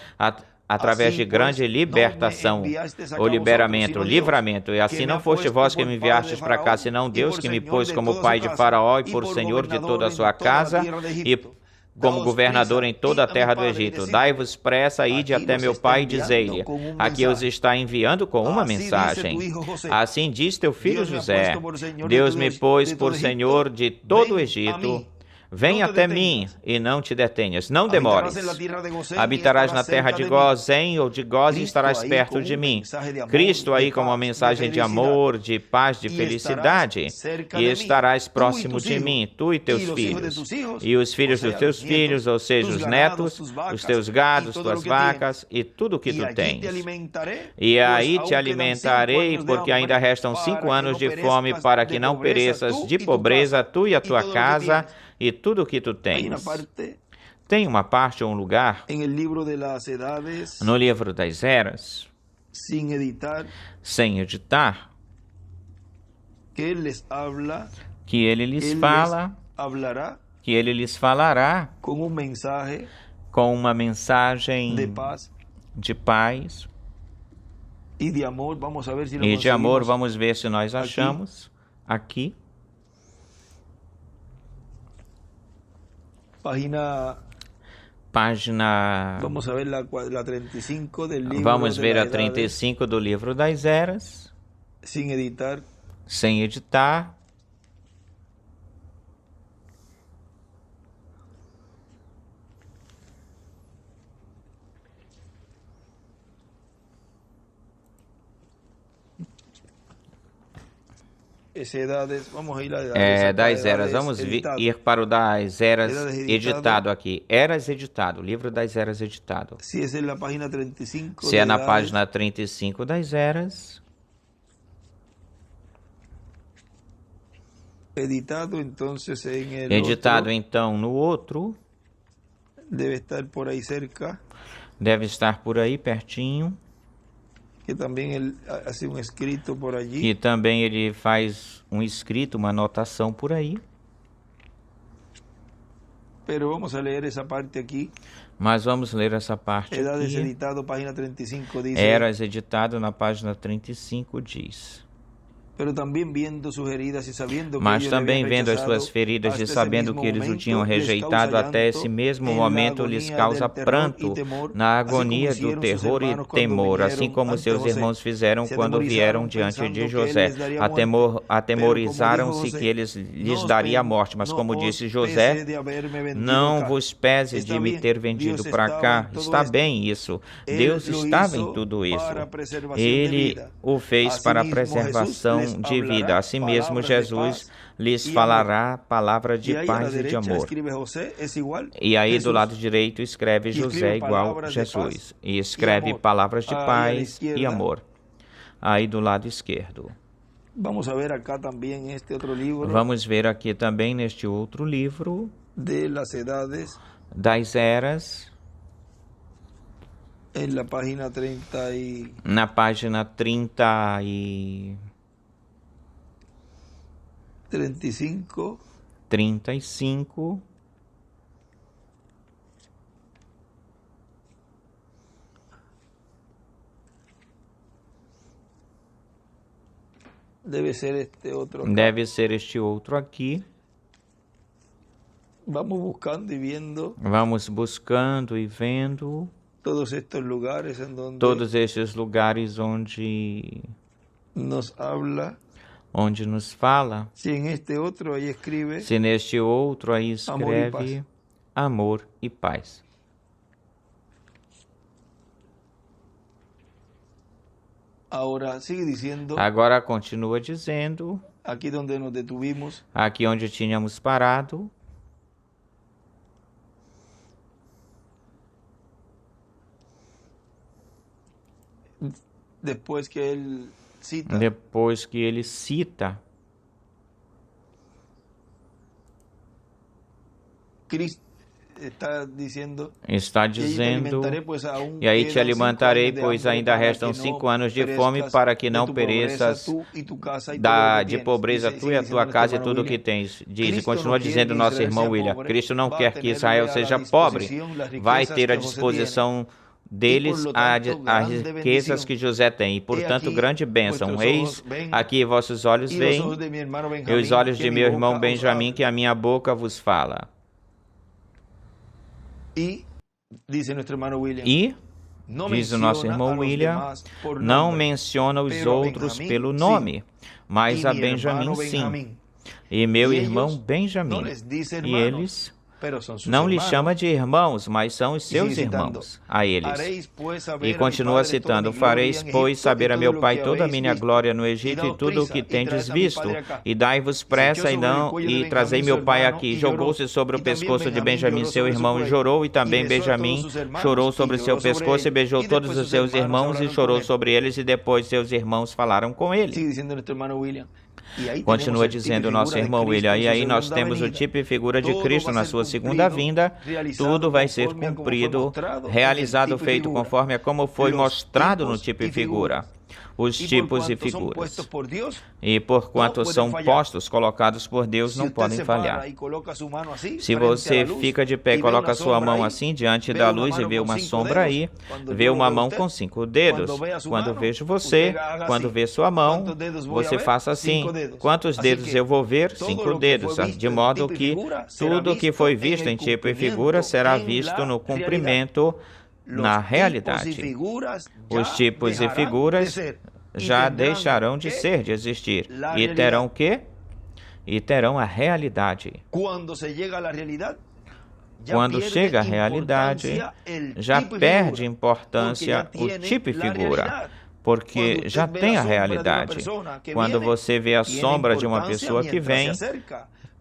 através de grande libertação, ou livramento. E assim não foste vós que me enviastes para cá, senão Deus que me pôs como pai de Faraó e por senhor de toda a sua casa e como governador em toda a terra do Egito. Dai-vos pressa, ide até meu pai e dizei-lhe, aqui os está enviando com uma mensagem. Assim diz teu filho José, Deus me pôs por senhor de todo o Egito. Vem até mim e não te detenhas, não demores. Habitarás na terra de Gozém ou de Goz e estarás perto de mim. Cristo aí com uma mensagem de amor, de paz, de felicidade. E estarás próximo de mim, tu e teus filhos. E os filhos dos teus filhos, ou seja, os netos, os teus gados, tuas vacas e tudo o que tu tens. E aí te alimentarei, porque ainda restam 5 anos de fome, para que não pereças de pobreza, tu e a tua casa, e tudo o que tu tens. Tem uma parte ou um lugar no livro das Eras, sem editar, que ele lhes fala que ele lhes falará com uma mensagem de paz e de amor. Vamos ver se nós achamos aqui. Página. Vamos ver a 35 do livro. Vamos ver a 35 do livro das Eras. Sem editar. Sem editar. Das Eras. Vamos ir para o das Eras editado aqui. Eras editado, livro das Eras editado. Se é na página 35. Se é na página 35 das Eras. Editado, então no outro. Deve estar por aí cerca. Deve estar por aí pertinho. Que também ele faz escrito por allí. E também ele faz escrito, uma anotação por aí. Pero vamos a ler essa parte aqui. Mas vamos ler essa parte Eras aqui. Editado, página 35, diz. Eras editado na página 35 diz. Mas também vendo as suas feridas e sabendo que eles o tinham rejeitado até esse mesmo momento, lhes causa pranto na agonia do terror e temor, assim como seus irmãos fizeram quando vieram diante de José. Atemorizaram-se que lhes daria a morte, mas como disse José, não vos pese de me ter vendido para cá. Está bem isso. Deus estava em tudo isso. Ele o fez para a preservação de vida. Assim mesmo, Jesus lhes falará palavra de paz e de amor. E aí, do lado direito, escreve José igual Jesus. E escreve palavras de paz e amor. Aí, do lado esquerdo. Vamos ver acá também este outro livro. Vamos ver aqui também neste outro livro. Das Eras. Na página 35. Deve ser este outro aqui. Deve ser este outro aqui. Vamos buscando e vendo. Todos estes lugares onde nos habla. Onde nos fala. Se neste outro aí escreve. Amor e paz. Agora continua dizendo. Aqui onde nos detuvimos. Aqui onde tínhamos parado. Depois que ele cita. Cristo está dizendo, e aí te alimentarei, pois ainda restam 5 anos de fome, para que não pereças de pobreza tu e a tua casa e tudo o que tens. Diz, e continua dizendo nosso irmão William, Cristo não quer que Israel seja pobre, vai ter à disposição deles as riquezas que José tem, e portanto grande bênção. Eis aqui vossos olhos veem, e os olhos de meu irmão Benjamim, que a minha boca vos fala. E diz o nosso irmão William, não menciona os outros pelo nome, mas a Benjamim sim, e meu irmão Benjamim, e eles não lhe chama de irmãos, mas são os seus irmãos, a eles. E continua citando, fareis, pois, saber a meu pai toda a minha glória no Egito e tudo o que tendes visto, e dai-vos pressa e trazei meu pai aqui. Jogou-se sobre o pescoço de Benjamim, seu irmão, e chorou, e também Benjamim chorou sobre seu pescoço, e beijou todos os seus irmãos, e chorou sobre eles, e depois seus irmãos falaram com ele. Continua dizendo o nosso irmão William, e aí nós temos o tipo e figura de Cristo na sua segunda vinda, tudo vai ser cumprido, realizado, feito conforme a como foi mostrado no tipo e figura. os tipos e figuras. E porquanto são postos, colocados por Deus, não podem falhar. Se você fica de pé e coloca sua mão assim diante da luz e vê uma sombra aí, vê uma mão com 5 dedos. Quando vejo você, quando vê sua mão, você faça assim. Quantos dedos eu vou ver? 5 dedos. De modo que tudo que foi visto em tipo e figura será visto no cumprimento, na realidade. Os tipos e figuras já deixarão de ser, de existir. E terão o quê? E terão a realidade. Quando chega a realidade, já perde importância o tipo e figura, porque já tem a realidade. Quando você vê a sombra de uma pessoa que vem,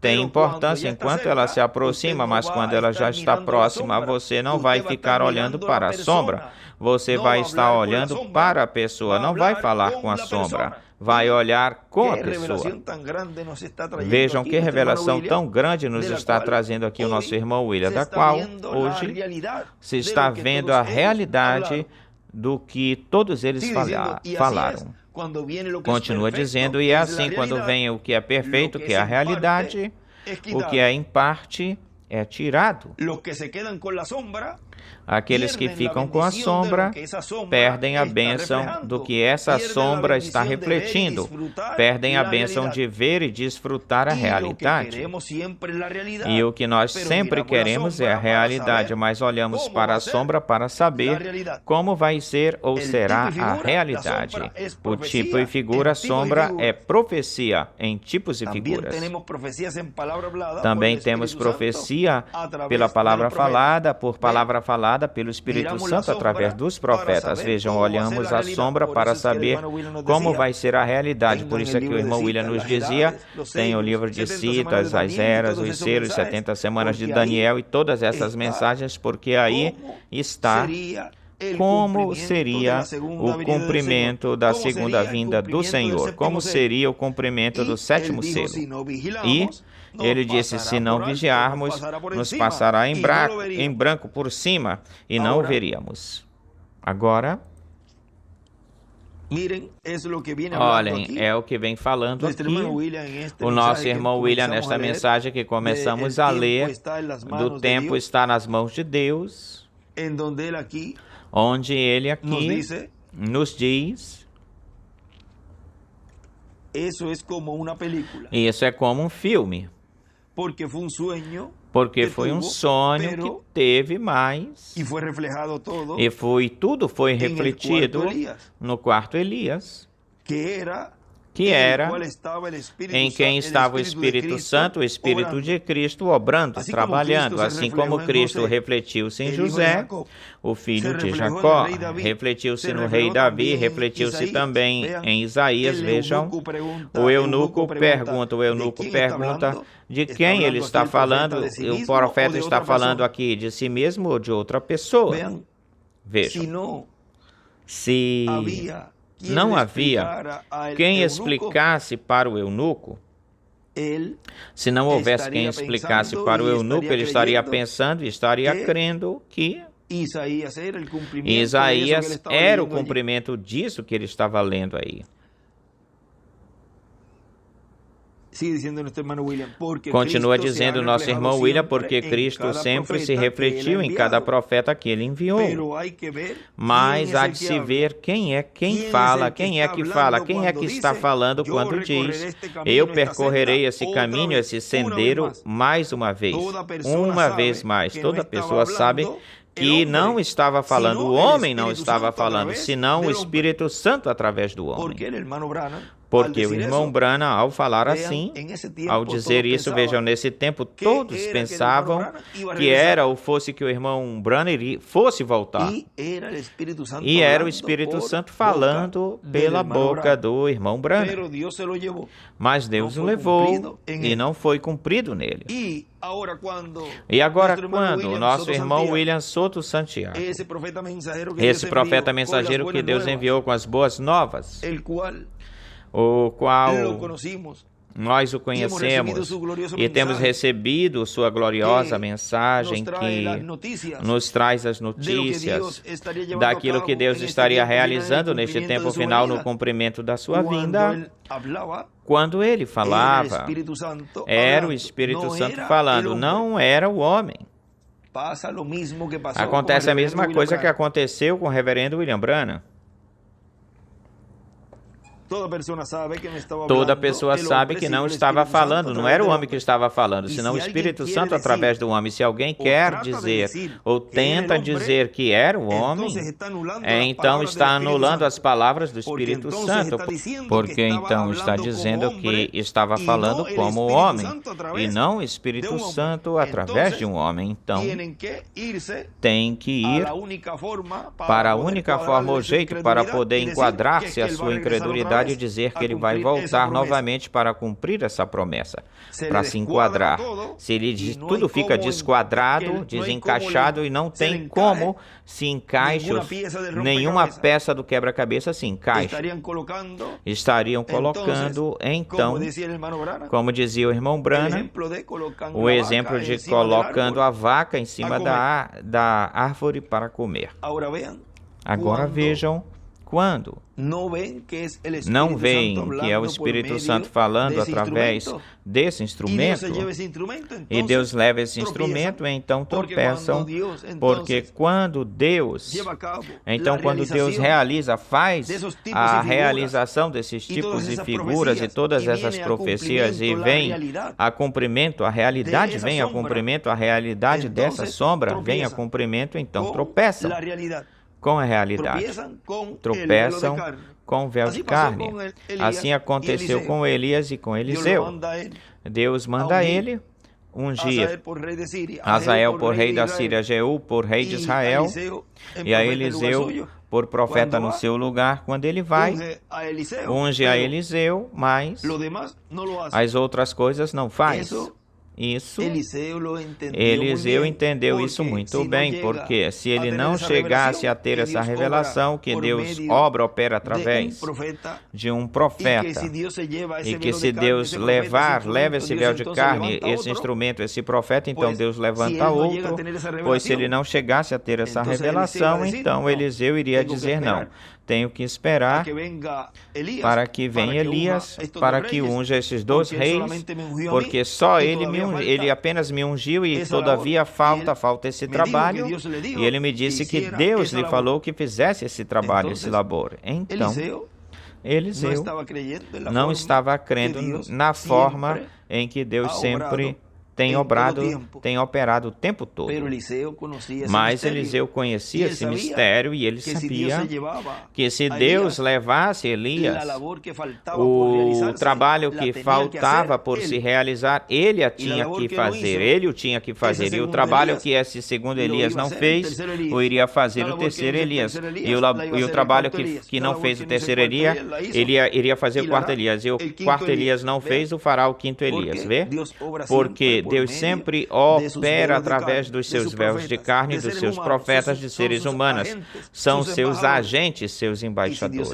tem importância enquanto ela se aproxima, mas quando ela já está próxima, você não vai ficar olhando para a sombra. Você vai estar olhando para a pessoa, não vai falar com a sombra, vai olhar com a pessoa. Vejam que revelação tão grande nos está trazendo aqui o nosso irmão William, da qual hoje se está vendo a realidade do que todos eles falaram. Continua dizendo, e é assim quando vem o que é perfeito, que é a realidade, o que é em parte é tirado. Aqueles que ficam com a sombra perdem a bênção do que essa sombra está refletindo, perdem a bênção de ver e desfrutar a realidade. E o que nós sempre queremos é a realidade, mas olhamos para a sombra para saber como vai ser ou será a realidade. O tipo e figura, a sombra é profecia em tipos e figuras. Também temos profecia pela palavra falada, por palavra falada pelo Espírito Santo através dos profetas. Vejam, olhamos a sombra para saber como vai ser a realidade. Por isso é que o irmão William nos dizia, tem o livro de Citas, as eras, os selos, 70 semanas de Daniel e todas essas mensagens, porque aí está como seria o cumprimento da segunda vinda do Senhor, como seria o cumprimento do 7º selo. E ele disse, se não vigiarmos, nos passará em branco por cima e não o veríamos. Agora, olhem, é o que vem falando aqui o nosso irmão William nesta mensagem que começamos a ler, do tempo está nas mãos de Deus, onde ele aqui nos diz, isso é como um filme, porque foi um sonho que teve mais, e tudo foi refletido no quarto Elias, que era em quem estava o Espírito Santo, o Espírito de Cristo obrando, trabalhando, assim como Cristo refletiu-se em José, o filho de Jacó, refletiu-se no rei Davi, refletiu-se também em Isaías. Vejam, o eunuco pergunta de quem ele está falando, o profeta está falando aqui de si mesmo ou de outra pessoa. Vejam, se não havia quem explicasse para o eunuco, se não houvesse quem explicasse para o eunuco, ele estaria pensando e estaria crendo que Isaías era o cumprimento disso que ele estava lendo aí. Continua dizendo nosso irmão William, porque Cristo sempre se refletiu em cada profeta que ele enviou. Mas há de se ver quem é que fala, quem é que está falando quando diz, eu percorrerei esse caminho, esse sendeiro mais uma vez mais. Toda pessoa sabe que não estava falando, o homem não estava falando, senão o Espírito Santo através do homem. Porque o irmão Branham, ao falar assim, ao dizer isso, vejam, nesse tempo todos pensavam que era ou fosse que o irmão Branham fosse voltar. E era o Espírito Santo falando pela boca do irmão Branham. Mas Deus o levou e não foi cumprido nele. E agora quando o nosso irmão William Soto Santiago, esse profeta mensageiro que Deus enviou com as boas novas, o qual Nós o conhecemos e temos recebido sua gloriosa mensagem que nos traz as notícias daquilo que Deus estaria realizando neste tempo final no cumprimento da sua vinda. Quando ele falava, era o Espírito Santo falando, não era o homem. Acontece a mesma coisa que aconteceu com o reverendo William Branham. Toda pessoa sabe que não estava falando, não era o homem que estava falando, senão o Espírito Santo através do homem. Se alguém quer dizer ou tenta dizer que era o homem, então está anulando as palavras do Espírito Santo, porque então está dizendo que estava falando como o homem, e não o Espírito Santo através de um homem. Então, tem que ir para a única forma ou jeito para poder enquadrar-se a sua incredulidade e dizer que ele vai voltar novamente para cumprir essa promessa, para se enquadrar. Se ele diz, tudo fica desquadrado, desencaixado e não tem como se encaixe, nenhuma peça do quebra-cabeça se encaixa. Estariam colocando, então, como dizia o irmão Branham, o exemplo de colocando a vaca em cima da árvore para comer. Agora vejam, quando não veem que é o Espírito Santo falando através desse instrumento, e Deus leva esse instrumento, então tropeçam, porque quando Deus realiza, faz a realização desses tipos de figuras e todas essas profecias e vem a cumprimento, a realidade vem a cumprimento, a realidade dessa sombra vem a cumprimento, então tropeçam com a realidade, tropeçam com o véu de carne. Assim aconteceu com Elias e com Eliseu. Deus manda ele ungir Azael por rei da Síria, Jeú por rei de Israel, e a Eliseu por profeta no seu lugar. Quando ele vai, unge a Eliseu, mas as outras coisas não faz. Isso, Eliseu entendeu isso muito bem, porque se ele não chegasse a ter essa revelação que Deus opera através de um profeta, e que se Deus leva esse véu de carne, esse instrumento, esse profeta, então Deus levanta outro, pois se ele não chegasse a ter essa revelação, então Eliseu iria dizer não. Tenho que esperar para que venha Elias, para que unja esses dois reis, porque só ele apenas me ungiu e todavia falta esse trabalho. E ele me disse que Deus lhe falou que fizesse esse trabalho, esse labor. Então, Eliseu não estava crendo na forma em que Deus sempre tem operado o tempo todo. Mas Eliseu conhecia esse mistério e ele sabia que se Deus levasse Elias, o trabalho que faltava por se realizar, ele o tinha que fazer. E o trabalho que esse segundo Elias não fez, o iria fazer o terceiro Elias. E o trabalho que não fez o terceiro Elias, ele iria fazer o quarto Elias. E o quarto Elias não fez, o fará o quinto Elias. Vê? Porque Deus sempre opera através dos seus véus de carne, dos seus profetas de seres humanos. São seus agentes, seus embaixadores.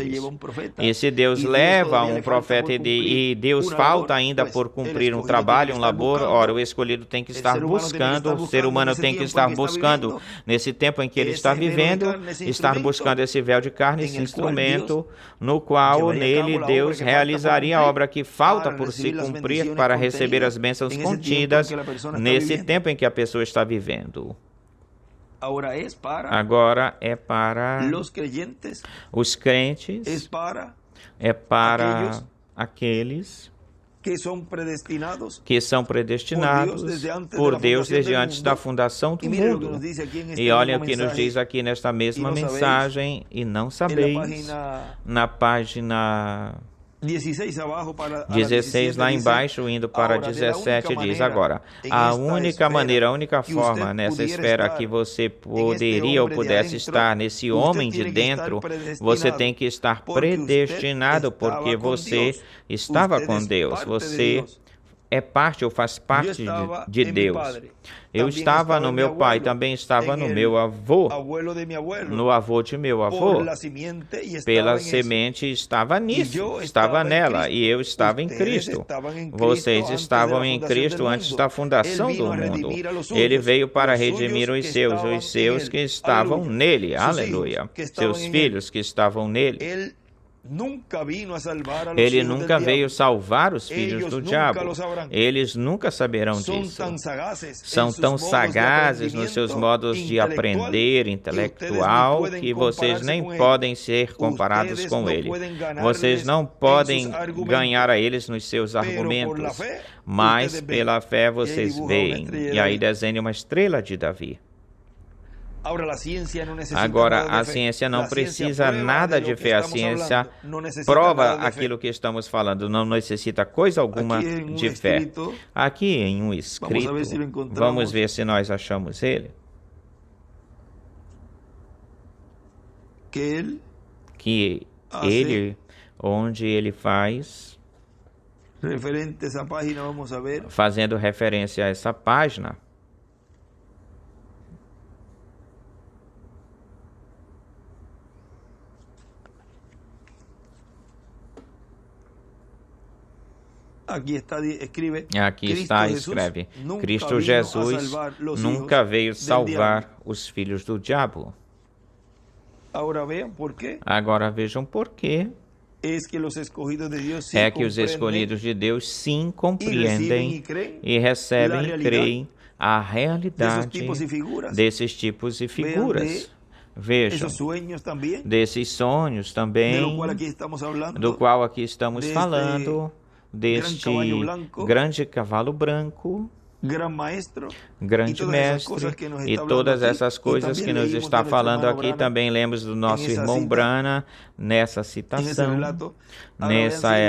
E se Deus leva um profeta e Deus falta ainda por cumprir um trabalho, um labor, ora, o escolhido tem que estar buscando, o ser humano tem que estar buscando, nesse tempo em que ele está vivendo, estar buscando esse véu de carne, esse instrumento, no qual nele Deus realizaria a obra que falta por se cumprir para receber as bênçãos contidas nesse tempo em que a pessoa está vivendo. Agora é para os crentes, é para aqueles que são predestinados por Deus desde antes da fundação do mundo. E olha o que nos diz aqui nesta mesma mensagem, e não sabeis, na página 16 lá embaixo, indo para 17, diz agora, a única maneira, a única forma nessa esfera que você poderia ou pudesse estar nesse homem de dentro, você tem que estar predestinado, porque você estava com Deus, você é parte ou faz parte de Deus. Eu estava no meu pai, também estava no meu avô, no avô de meu avô. Pela semente estava nisso, estava nela, e eu estava em Cristo. Vocês estavam em Cristo antes da fundação do mundo. Ele veio para redimir os seus que estavam nele. Aleluia. Seus filhos que estavam nele. Ele nunca veio salvar os filhos do diabo. Eles nunca saberão disso. São tão sagazes nos seus modos de aprender intelectual que vocês nem podem ser comparados com ele. Vocês não podem ganhar a eles nos seus argumentos, mas pela fé vocês veem. E aí desenha uma estrela de Davi. Agora, a ciência não precisa nada de fé. A ciência prova aquilo que estamos falando. Não necessita coisa alguma de fé. Aqui em um escrito, vamos ver se nós achamos ele. Que ele, onde ele faz, fazendo referência a essa página, aqui está, escreve, Cristo Jesus nunca veio salvar os filhos do diabo. Agora vejam por quê. É que os escolhidos de Deus sim compreendem e recebem e creem a realidade desses tipos e figuras. Vejam, desses sonhos também, do qual aqui estamos falando, deste grande cavalo branco, grande mestre, e todas essas coisas que nos está falando aqui. Também lemos do nosso irmão Brana nessa citação,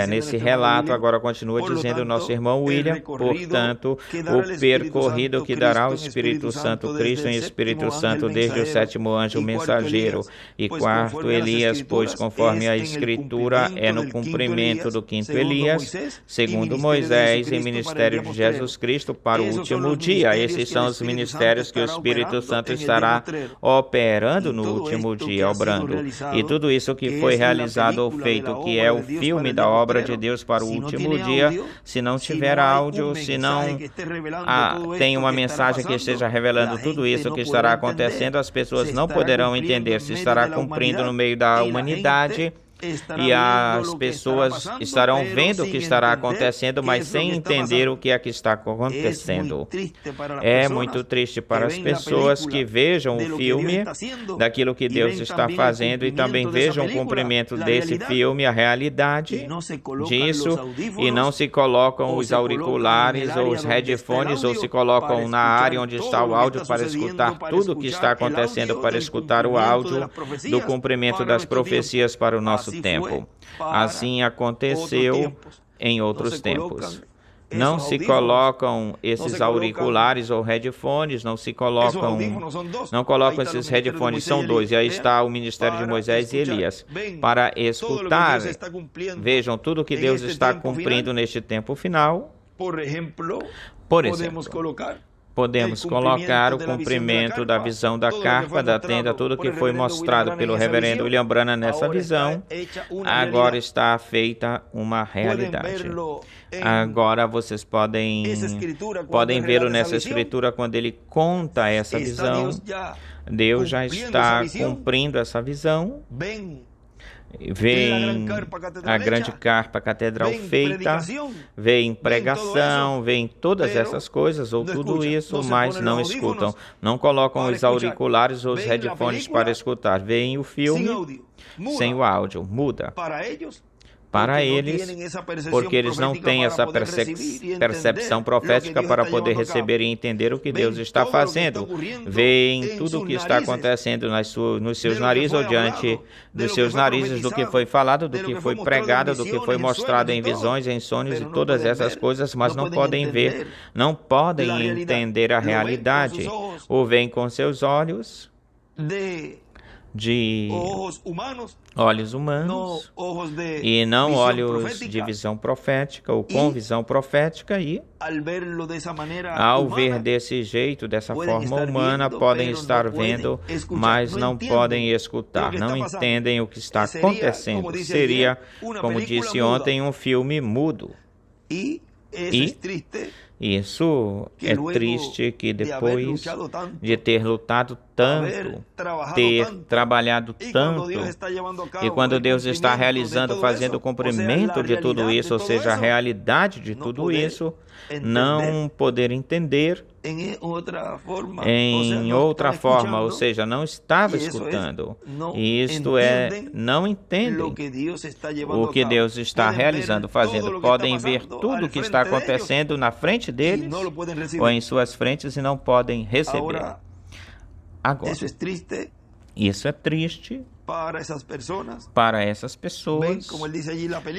nesse relato. Agora continua dizendo o nosso irmão William: portanto, o percorrido que dará o Espírito Santo Cristo em Espírito Santo desde o sétimo anjo mensageiro e quarto Elias, pois conforme a Escritura é no cumprimento do quinto Elias, segundo Moisés, em ministério de Jesus Cristo para o último dia. Esses são os ministérios que o Espírito Santo estará operando no último dia, obrando. E tudo isso que foi realizado ou feito, que é o filme da obra de Deus para o último dia, se não tiver áudio, se não tem uma mensagem que esteja revelando tudo isso que estará acontecendo, as pessoas não poderão entender se estará cumprindo no meio da humanidade. E as pessoas estarão vendo o que estará acontecendo, mas sem entender o que é que está acontecendo. É muito triste para as pessoas que vejam o filme daquilo que Deus está fazendo e também vejam o cumprimento desse filme, a realidade disso, e não se colocam os auriculares ou os headphones, ou se colocam na área onde está o áudio para escutar tudo o que está acontecendo, para escutar o áudio do cumprimento das profecias para o nosso tempo. Assim aconteceu em outros tempos. Não se colocam esses auriculares ou headphones, não colocam esses headphones, são dois, e aí está o ministério de Moisés e Elias, para escutar. Vejam tudo que Deus está cumprindo neste tempo final. Por exemplo, podemos colocar o cumprimento da visão da carpa, da tenda, tudo que foi mostrado pelo reverendo William Branham nessa visão, agora está feita uma realidade. Agora vocês podem ver nessa escritura, quando ele conta essa visão, Deus já está cumprindo essa visão. Vem a grande carpa catedral feita, vem pregação, vem todas essas coisas, ou tudo isso, mas não escutam. Não colocam os auriculares ou os headphones para escutar. Vem o filme sem o áudio, muda. Para eles, porque eles não têm essa percepção profética para poder receber e entender o que Deus está fazendo. Veem tudo o que está acontecendo nos seus narizes, ou diante dos seus narizes, do que foi falado, do que foi pregado, do que foi mostrado em visões, em sonhos e todas essas coisas, mas não podem ver, não podem entender a realidade. Ou veem com seus olhos de olhos humanos e não olhos de visão profética ou com visão profética, e ao ver desse jeito, dessa forma humana, podem estar vendo, mas não podem escutar, não entendem o que está acontecendo. Seria, como disse ontem, um filme mudo. E isso é triste, que depois de ter lutado tanto, ter trabalhado tanto, e quando Deus está realizando, fazendo o cumprimento de tudo isso, ou seja, a realidade de tudo isso, não poder entender em outra forma, ou seja, não estava escutando. E isto é, não entendem o que Deus está realizando, fazendo. Podem ver tudo o que está acontecendo na frente deles ou em suas frentes e não podem receber. Agora, isso é triste para essas pessoas.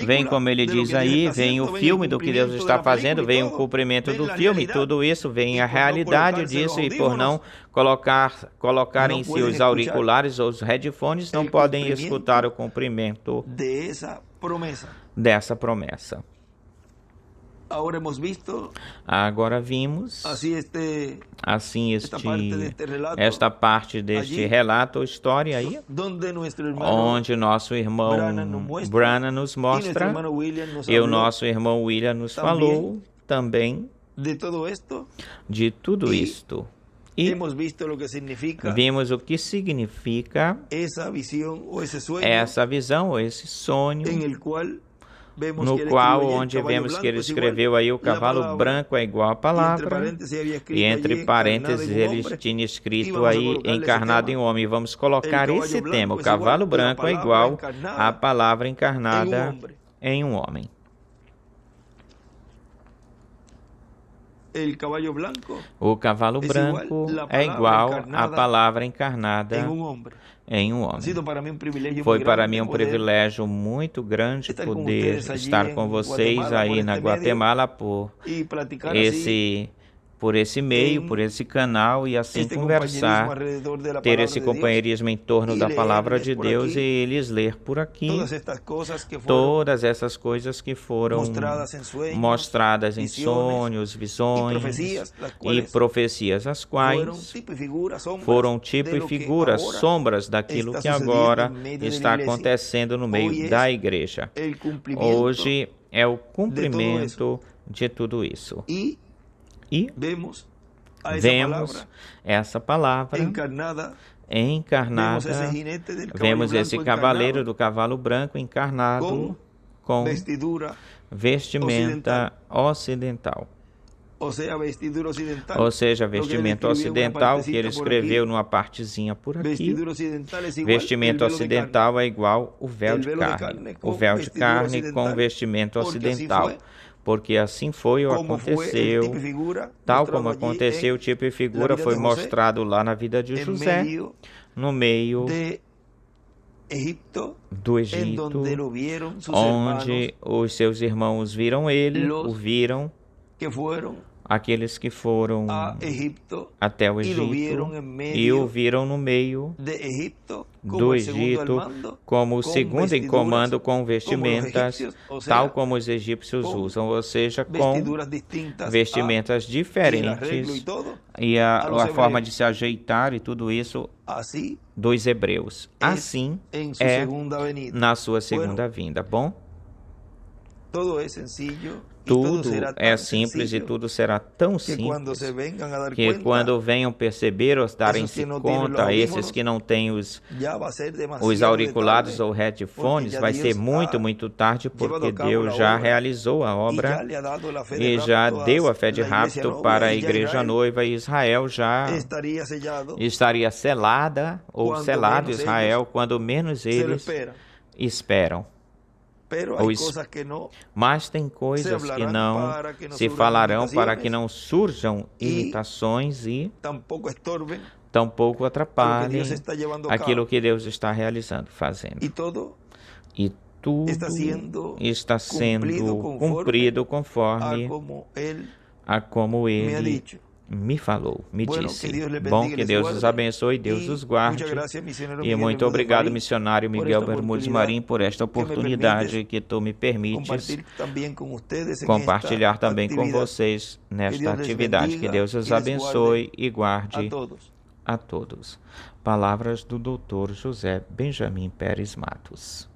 Vem, como ele diz aí, vem o filme do que Deus está fazendo, vem o cumprimento do filme, tudo isso, vem a realidade disso, e por não colocar em si os auriculares ou os headphones, não podem escutar o cumprimento dessa promessa. Agora vimos esta parte deste relato ou história aí, onde nosso irmão Branham nos mostra, e o nosso irmão William nos falou também de tudo isto. E vimos o que significa essa visão ou esse sonho, no qual, onde vemos que ele escreveu aí, o cavalo branco é igual à palavra, e entre parênteses ele tinha escrito aí, encarnado em um homem. Vamos colocar esse tema, o cavalo branco é igual à palavra encarnada em um homem. O cavalo branco é igual à palavra encarnada em um homem. Foi para mim um privilégio muito grande poder estar com vocês aí na Guatemala por esse meio, por esse canal, e assim conversar, ter esse companheirismo em torno da palavra de Deus e lhes ler por aqui todas essas coisas que foram mostradas em sonhos, visões e profecias, as quais foram tipo e figura, sombras daquilo que agora está acontecendo no meio da igreja. Hoje é o cumprimento de tudo isso. E vemos essa palavra encarnada, vemos esse cavaleiro do cavalo branco encarnado com vestimenta ocidental. Ou seja, vestimenta ocidental, que ele escreveu numa partezinha por aqui. Vestimento ocidental é igual o véu de carne. O véu de carne com vestimento ocidental. Porque assim foi ou aconteceu, tal como aconteceu, tipo e figura foi mostrado lá na vida de José, no meio do Egito, onde os seus irmãos viram ele, o viram, aqueles que foram até o Egito e o viram no meio do Egito como o segundo em comando, com vestimentas tal como os egípcios usam, ou seja, com vestimentas diferentes, e a forma de se ajeitar e tudo isso dos hebreus. Assim é na sua segunda vinda. Bom? Tudo é simples e tudo será tão simples que quando venham perceber ou darem-se conta, esses que não têm os auriculares ou headphones, vai ser muito, muito tarde, porque Deus já realizou a obra e já deu a fé de rapto para a igreja noiva, e Israel já estaria selada ou selado Israel, quando menos eles esperam. Mas tem coisas que não se falarão para que não surjam imitações e tampouco atrapalhem aquilo que Deus está realizando, fazendo. E tudo está sendo cumprido conforme a como Ele me falou, me Bueno, disse. que Dios les Bom, bendiga, que les Deus guarde. os abençoe, Deus Y os guarde. muchas gracias, misionero E Miguel muito Bermúdez obrigado, Marín, missionário por Miguel esta Bermudes oportunidad Marim, por esta que me oportunidade permites que tu me permites compartir también con ustedes en esta compartilhar também com actividad. vocês Que nesta Dios les atividade. Que bendiga Deus os y les guarde abençoe e a guarde todos. a todos. Palavras do Dr. José Benjamin Pérez Matos.